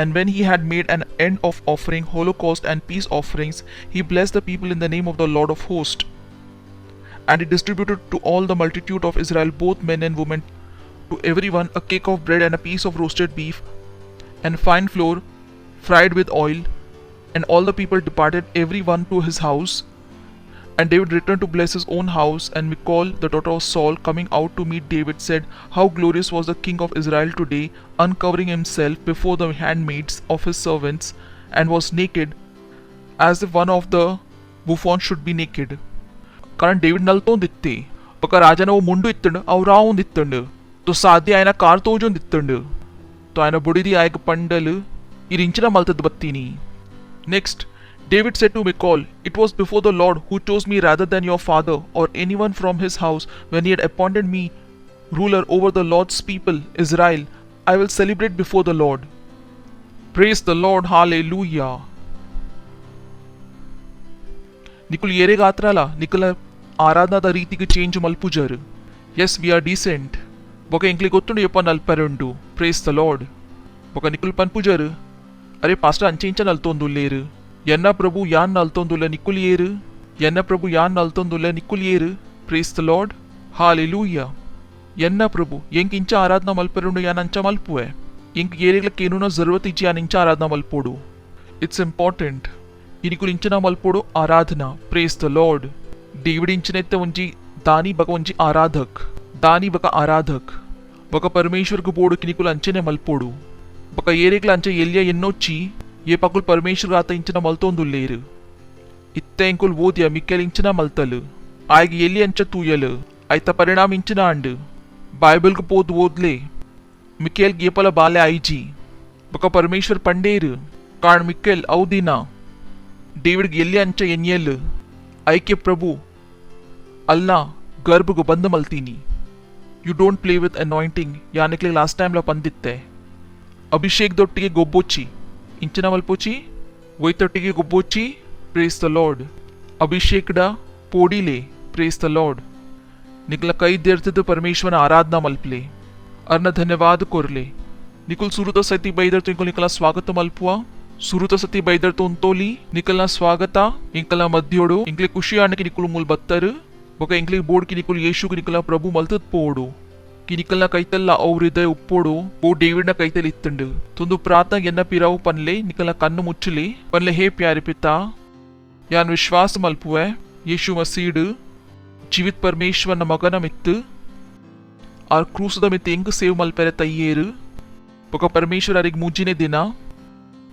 And when he had made an end of offering holocaust and peace offerings, he blessed the people in the name of the Lord of hosts. And he distributed to all the multitude of Israel, both men and women, to everyone a cake of bread and a piece of roasted beef and fine flour fried with oil. And all the people departed, every one to his house. And David returned to bless his own house. And Michal, the daughter of Saul, coming out to meet David, said, "How glorious was the king of Israel today, uncovering himself before the handmaids of his servants, and was naked, as if one of the buffoons should be naked." कारण David नल्तोंदित्ते ఒక రాజన ఓ ముండు ఇత్తుండు అవు రావుందిత్తుండు తో సాధ్య ఆయన కార్తోజుందిత్తుండు తో ఆయన బుడిది ఆయక పండలు ఇరించిన మల్తది Battini. Next, David said to Michal, "It was before the Lord who chose me rather than your father or anyone from his house when he had appointed me ruler over the Lord's people, Israel. I will celebrate before the Lord." Praise the Lord. Hallelujah. निकुल येरे गात्राला निकुल आराधना द रीति के change मल्पुजर. Yes, we are decent. बका इंक्ली गोत्तुंडु यप्पा नल्परुंडु. Praise the Lord. बका निकुल पनपुजर. अरे पास्टर अंचेंचा नल्तोंदुल्लेरु. यन्ना प्रभु यान नल्तोंदुल्ले निकुल येरु. यन्ना प्रभु यान नल्तोंदुल्ले Nikul येरु. Praise the Lord. Hallelujah. यन्ना प्रभु येंक इंचा आराधना मल्परुंडु यान अंचा मल्पुए. येंक येरेगला केनुना जरूरत इची यान इंचा आराधना मल्पोडु. It's important. इनिकुल इंचना मल्पोडु आराधना. Praise the Lord. डेविड इंचनेत्ते ಒಂಜಿ दानी बका ಒಂಜಿ आराधक. दानी बका आराधक. बका परमेश्वर को बोडु किनिकुल अंचने मल्पोडु. बका येरेगला अंचे एलिया एन्नोच्ची ये पकुल परमेश्वर आत इंचना मल्तोंदुल्लेरु. इत्ते इंकुल वोदिया मिक्केल इंचना मल्तलु. आयग एलिया अंच तूयलु. आयता परिणाम इंचना अंडु. बाइबल को पोद वोदले. मिक्केल गेपल बाले आईजी. बका परमेश्वर पंडेरु. कारण मिक्केल औदिना. डेविड एलिया अंच एन्यलु. ऐक्य प्रभु अल्लाह गर्भ को बंद मल्तीनी. You don't play with anointing यानी के लास्ट टाइम ला पंदित्ते अभिषेक दೊಟ್ಟಿಗೆ ಗೊಬ್ಬೊಚ್ಚಿ ಇಂಚಿನ ಮಲ್ಪೋಚಿ ವೈತೊಟ್ಟಿಗೆ ಗೊಬ್ಬೊಚ್ಚಿ. Praise the Lord. ಅಭಿಷೇಕಡ ಪೋಡಿಲೆ. Praise the Lord. निकला कई देर थे तो परमेश्वर आराधना मल्पले अर्न धन्यवाद कोरले. निकुल सुरुत सती बैदर तो निकला स्वागत मल्पुआ. सुरुत सती बैदर तो उंतोली निकलना स्वागत इंकला मध्योडु इंकले खुशी आने की निकुल मूल बत्तर बका इंकले बोर्ड की निकुल यीशु की निकला प्रभु मल्तद पोडु की निकलना कैतल्ला और हृदय उप्पोडु वो डेविड ना कैतल इत्तंडु तुंदु प्रार्थना एन्न पिराव पनले निकला कन्नु मुच्चले पनले हे प्यारे पिता यान विश्वास मल्पुए ಯೇಸು ಮಸೀಡ್ ಜೀವಿತ ಪರಮೇಶ್ವರನ ಮಗನ ಮಿತ್ತು ಆರ್ ಕ್ರೂಸದ ಮಿತ್ತು ಹೆಂಗ್ ಸೇವ್ ಮಲ್ಪೆರೆ ತಯ್ಯೇರು ಬೊಕ ಪರಮೇಶ್ವರ ಅರಿಗೆ ಮುಜ್ಜಿನೆ ದಿನ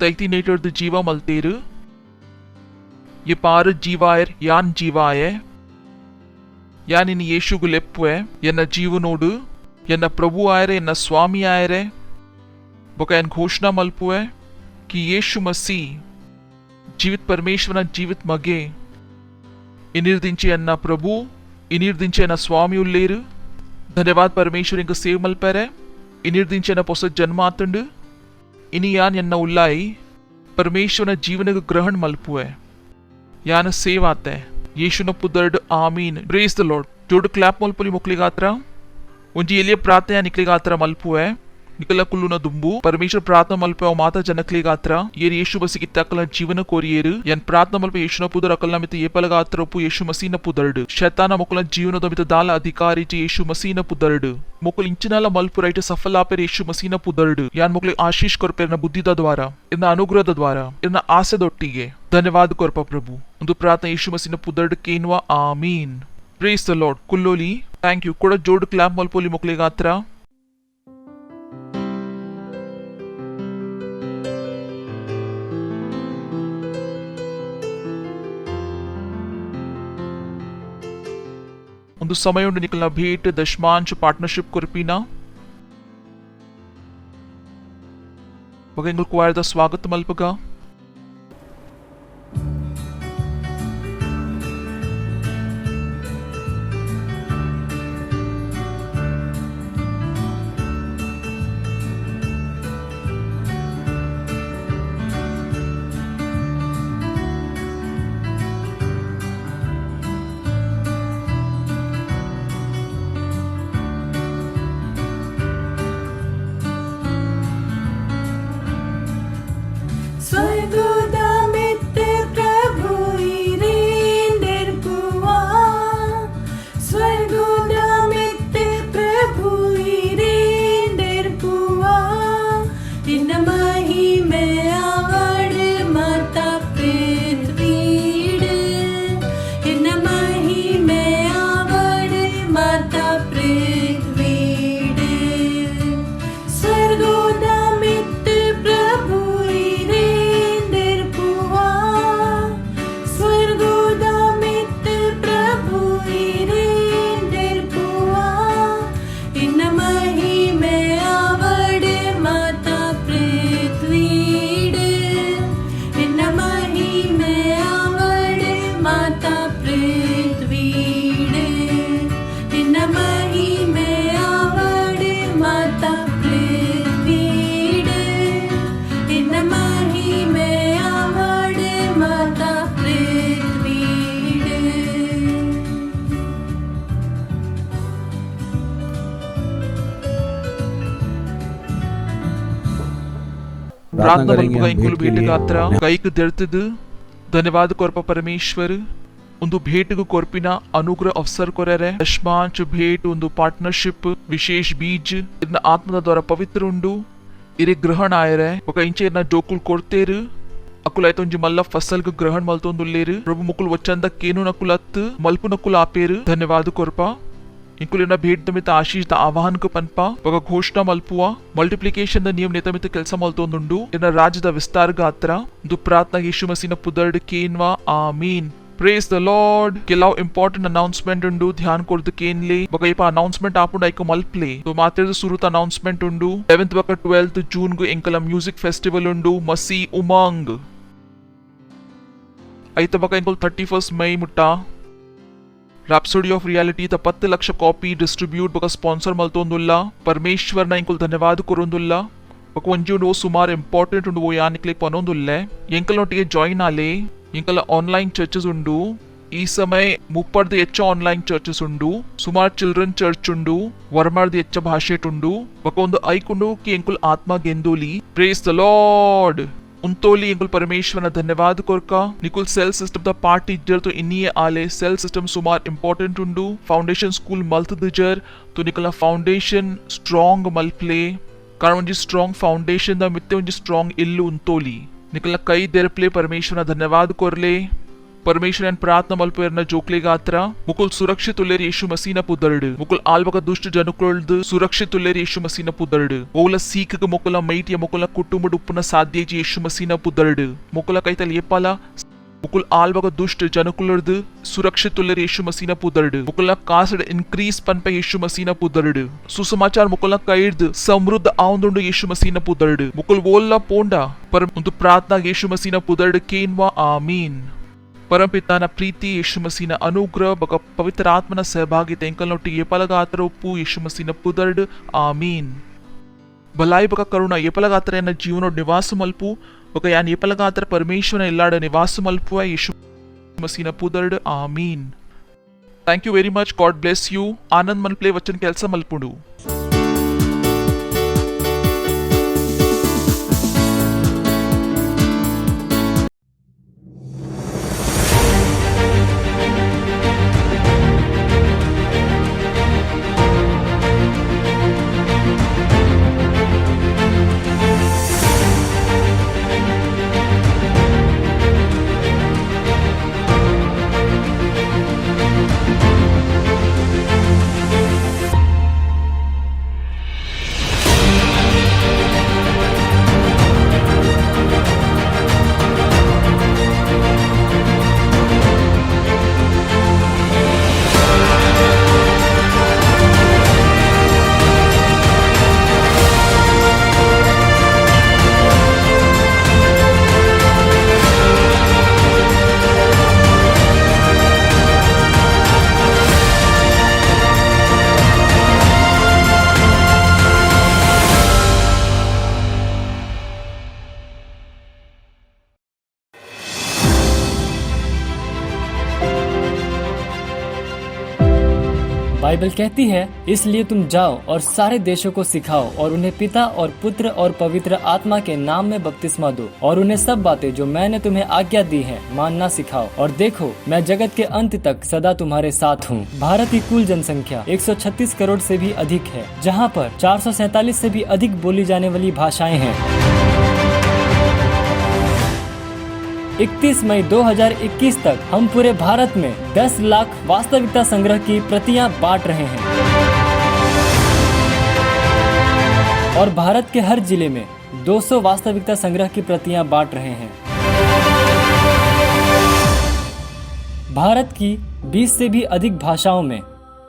ತೈತಿ ನೇಟರ್ದು ಜೀವ ಮಲ್ತೇರು ये पार जीवायर यान जीवाये यान इन येशुगु लेप्वे एन्न जीवनोडु एन्न प्रभु आयरे एन्न स्वामी आयरे बोक एन घोषणा मल्पुवे कि येशु मसीह जीवित परमेश्वरन जीवित मगे इनिर्दिंचे एन्न प्रभु इनिर्दिंचे एन्न स्वामी उल्लेरु धन्यवाद परमेश्वर इंक सेव मल्पेरे इनिर्दिंचे एन्न पोस जन्म आतंडु इनि यान एन्न उल्लाई परमेश्वरन जीवनग ग्रहण मल्पुवे यान सेव आते यीशुन पुदर्ड आमीन प्रेज द लॉर्ड जोड़ क्लैप मल्पुली मुक्लिगात्र उंजी एलिय प्रार्थना निक्लिगात्र मल्पुवे निकल कुल्लुन दुंबु परमेश्वर प्रार्थना मल्पे माता जनक्लिगात्र ये यीशु मसीह की तकल जीवन कोरियेरु यन प्रार्थना मल्पे यीशुन पुदर अकल मित येपलगात्र पु यीशु मसीह न पुदर्ड शैतान मुकल जीवन मित दाल अधिकारी जी यीशु मसीह न पुदर्ड मुकल इंचनाल मल्पु रैट सफल आपेर यीशु मसीह न पुदर्ड यान मुकल आशीष कोरपेरन बुद्धिद द्वारा इन्न अनुग्रहद द्वारा इन्न आसेदೊಟ್ಟಿಗೆ धन्यवाद कोरप प्रभु ಒಂದು ಪ್ರಾರ್ಥನೆ ಯೇಸು ಮಸೀನ ಪುದರ್ಡ್ ಕೇನ್ವಾ ಆಮೀನ್ ಪ್ರೇಸ್ ದ ಲಾರ್ಡ್ ಕುಲ್ಲೋಲಿ ಥ್ಯಾಂಕ್ ಯು ಕೂಡ ಜೋಡ್ ಕ್ಲಾಪ್ ಮಲ್ಪೋಲಿ ಮುಕ್ಲಿಗಾತ್ರ ಒಂದು ಸಮಯ ಉಂಡು ನಿಕಲ್ನ ಭೇಟ್ ದಶಮಾಂಶ ಪಾರ್ಟ್ನರ್ಶಿಪ್ ಕೊರ್ಪಿನ ಬಗ ಇಂಗಲ್ ಕುವಾರ್ದ ಸ್ವಾಗತ ಮಲ್ಪಗ प्रार्थना मल्पुगा इंकुल भेटगात्र ಕೈಕ್ ದೆರ್ತಿದು ಧನ್ಯವಾದ ಕೊರ್ಪ ಪರಮೇಶ್ವರ್ ಒಂದು ಭೇಟಿಗೂ ಕೊರ್ಪಿನ ಅನುಗ್ರಹ ಅಫ್ಸರ್ ಕೊರೆರೆ ದಶಮಾಂಶ ಭೇಟ್ ಒಂದು ಪಾರ್ಟ್ನರ್ಶಿಪ್ ವಿಶೇಷ ಬೀಜ್ ಇದನ್ನ ಆತ್ಮದ ದ್ವಾರ ಪವಿತ್ರ ಉಂಡು ಇರೆ ಗ್ರಹಣ ಆಯರೆ ఒక ఇంచేన జోకులు కొర్తేరు అకుల అయితే ఉంచి మల్ల ఫసల్ కు గ్రహణ మల్తోందుల్లేరు ప్రభు ముకులు వచ్చంద కేను నకులత్ మల్పు నకుల ఆపేరు ధన్యవాద కొర్ప इंकुलिना भेट तमित आशीष द आह्वान को पनपा बग घोषणा मल्पुआ मल्टिप्लिकेशन द नियम नेतमित ಕೆಲಸ ಮಲ್ತೊಂದುಂಡು ಇನ್ನ ರಾಜ್ಯದ ವಿಸ್ತಾರ ಗಾತ್ರ ದು ಪ್ರಾರ್ಥನಾ ಯೇಸು ಮಸೀನ ಪುದರ್ಡ್ ಕೇನ್ವಾ ಆಮೀನ್ प्रेज द लॉर्ड ಕೆಲವು ಇಂಪಾರ್ಟೆಂಟ್ ಅನೌನ್ಸ್ಮೆಂಟ್ ಉಂಡು ಧ್ಯಾನ ಕೊರ್ದು ಕೇನ್ಲೆ ಬಗ ಇಪ ಅನೌನ್ಸ್ಮೆಂಟ್ ಆಪುಂಡು ಐಕ ಮಲ್ಪ್ಲೆ तो ಮಾತೆದ ಸುರುತ ಅನೌನ್ಸ್ಮೆಂಟ್ ಉಂಡು 11th ಬಕ 12th ಜೂನ್ ಗು ಎಂಕಲ ಮ್ಯೂಸಿಕ್ ಫೆಸ್ಟಿವಲ್ ಉಂಡು ಮಸಿ ಉಮಂಗ್ ಐತ ಬಕ ಎಂಕಲ್ 31st ಮೈ ಮುಟ್ಟ Rhapsody of Reality ತ 10 ಲಕ್ಷ ಕಾಪಿ ಡಿಸ್ಟ್ರಿಬ್ಯೂಟ್ ಬಕ ಸ್ಪಾನ್ಸರ್ ಮಲ್ತೊಂದುಲ್ಲ ಪರಮೇಶ್ವರನ ಇಂಕುಲ್ ಧನ್ಯವಾದ ಕೊರೊಂದುಲ್ಲ ಬಕ ಒಂಜಿ ಸುಮಾರು ಇಂಪಾರ್ಟೆಂಟ್ ಉಂಡು ಓ ಯಾನಿಕ್ಲೆ ಪನೊಂದುಲ್ಲೆ ಎಂಕಲೊಟ್ಟಿಗೆ ಜಾಯಿನ್ ಆಲೆ ಎಂಕಲ ಆನ್ಲೈನ್ ಚರ್ಚಸ್ ಉಂಡು ಈ ಸಮಯ 30 ಹೆಚ್ಚು ಆನ್ಲೈನ್ ಚರ್ಚಸ್ ಉಂಡು ಸುಮಾರು ಚಿಲ್ಡ್ರನ್ ಚರ್ಚ್ ಉಂಡು ವರ್ಮಾರ್ದ ಹೆಚ್ಚ ಭಾಷೆ ಉಂಡು ಬಕ ಒಂದು ಐಕುಂಡು ಕಿ ಎಂಕುಲ್ ಆತ್ಮ ಗೆಂದೋಲಿ ಪ್ರೇಸ್ ದ ಲಾರ್ಡ್ उन्तोली इंकुल परमेश्वर धन्यवाद कोरका निकुल सेल सिस्टम द पार्ट इज्जर तो इन्हीं आले सेल सिस्टम सुमार इंपॉर्टेंट उंडू फाउंडेशन स्कूल मल्त दिजर तो निकला फाउंडेशन स्ट्रॉन्ग मल्प्ले कारण उनकी स्ट्रॉन्ग फाउंडेशन द मित्ते उनकी स्ट्रॉन्ग इल्लू उन्तोली निकला कई देर प्ले परमेश्वर धन्यवाद कोरले परमेश्वरन प्रार्थना मल्पेरना जोक्ले गात्र मुकुल सुरक्षित उल्लेर यीशु मसीह पुदर्ड मुकुल आल्बक दुष्ट जनुकुल्द सुरक्षित उल्लेर यीशु मसीह पुदर्ड ओला सीख मुकुल मैटिय मुकुल कुटुंब उप्पुन साध्य यीशु मसीह पुदर्ड मुकुल कैतल येपाला मुकुल आल्बक दुष्ट जनुकुल्द सुरक्षित उल्लेर यीशु मसीह पुदर्ड मुकुल कासड इंक्रीज पनपे यीशु मसीह पुदर्ड सुसमाचार मुकुल कैर्द समृद्ध आउंदुंड यीशु मसीह पुदर्ड मुकुल वोल्ला पोंडा पर उंतु प्रार्थना यीशु मसीह पुदर्ड केनवा आमीन परम पिता प्रीति यीशु मसीह अनुग्रह बक पवित्र आत्मನ सहभागित ಎಂಕಲ್ನೊಟ್ಟಿಗೆ ಏಪಲಗಾತ್ರ ಉಪ್ಪು ಯೇಸು ಮಸೀನ ಪುದರ್ಡ್ ಆಮೀನ್ ಭಲಾಯಿ ಬಕ ಕರುಣ ಏಪಲಗಾತ್ರ ಎನ್ನ ಜೀವನ ನಿವಾಸ ಮಲ್ಪು ಬಕ ಯಾನ್ ಏಪಲಗಾತ್ರ ಪರಮೇಶ್ವರನ ಇಲ್ಲಾಡ ನಿವಾಸ ಮಲ್ಪುವ ಯೇಸು ಮಸೀನ ಪುದರ್ಡ್ amen thank you very much God bless you ಆನಂದ್ ಮಲ್ಪ್ಲೆ ವಚನ ಕೆಲಸ ಮಲ್ಪುಡು बाइबल कहती है, इसलिए तुम जाओ और सारे देशों को सिखाओ और उन्हें पिता और पुत्र और पवित्र आत्मा के नाम में बपतिस्मा दो और उन्हें सब बातें जो मैंने तुम्हें आज्ञा दी हैं मानना सिखाओ और देखो मैं जगत के अंत तक सदा तुम्हारे साथ हूँ। भारत की कुल जनसंख्या 136 करोड़ से भी अधिक है, जहाँ पर 447 से भी अधिक बोली जाने वाली भाषाएं हैं। 31 मई 2021 तक हम पूरे भारत में 10 लाख वास्तविकता संग्रह की प्रतियां बांट रहे हैं और भारत के हर जिले में 200 वास्तविकता संग्रह की प्रतियां बांट रहे हैं। भारत की 20 से भी अधिक भाषाओं में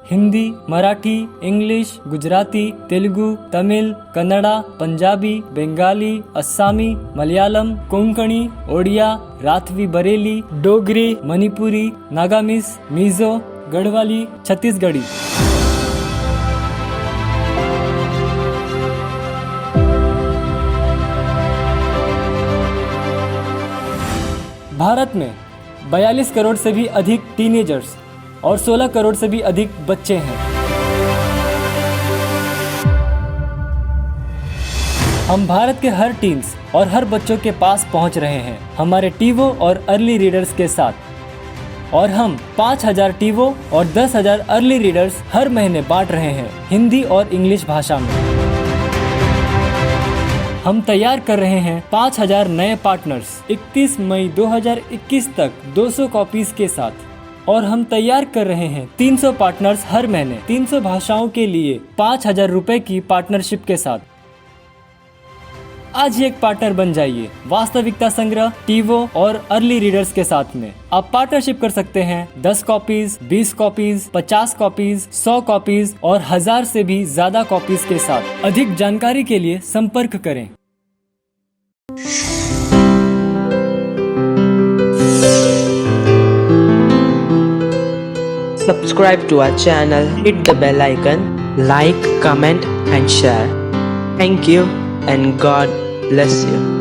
हिंदी, मराठी, इंग्लिश, गुजराती, तेलुगु, तमिल, कन्नड़ा, पंजाबी, बंगाली, अस्सामी, मलयालम, कोंकणी, ओडिया, राठवी बरेली, डोगरी, मणिपुरी, नागामीज, मिजो, गढ़वाली, छत्तीसगढ़ी। भारत में 42 करोड़ से भी अधिक टीनेजर्स और 16 करोड़ से भी अधिक बच्चे हैं। हम भारत के हर टीन्स और हर बच्चों के पास पहुंच रहे हैं हमारे टीवो और अर्ली रीडर्स के साथ और हम 5000 टीवो और 10,000 अर्ली रीडर्स हर महीने बांट रहे हैं हिंदी और इंग्लिश भाषा में। हम तैयार कर रहे हैं 5000 नए पार्टनर्स 31 मई 2021 तक 200 कॉपीज के साथ और हम तैयार कर रहे हैं 300 पार्टनर्स हर महीने 300 भाषाओं के लिए 5,000 रुपए की पार्टनरशिप के साथ। आज ही एक पार्टनर बन जाइए वास्तविकता संग्रह, टीवो और अर्ली रीडर्स के साथ में। आप पार्टनरशिप कर सकते हैं 10 कॉपीज, 20 कॉपीज, 50 कॉपीज, 100 कॉपीज और 1000 से भी ज्यादा कॉपीज के साथ। अधिक जानकारी के लिए संपर्क करें। Subscribe to our channel, hit the bell icon, like, comment and share. Thank you and God bless you.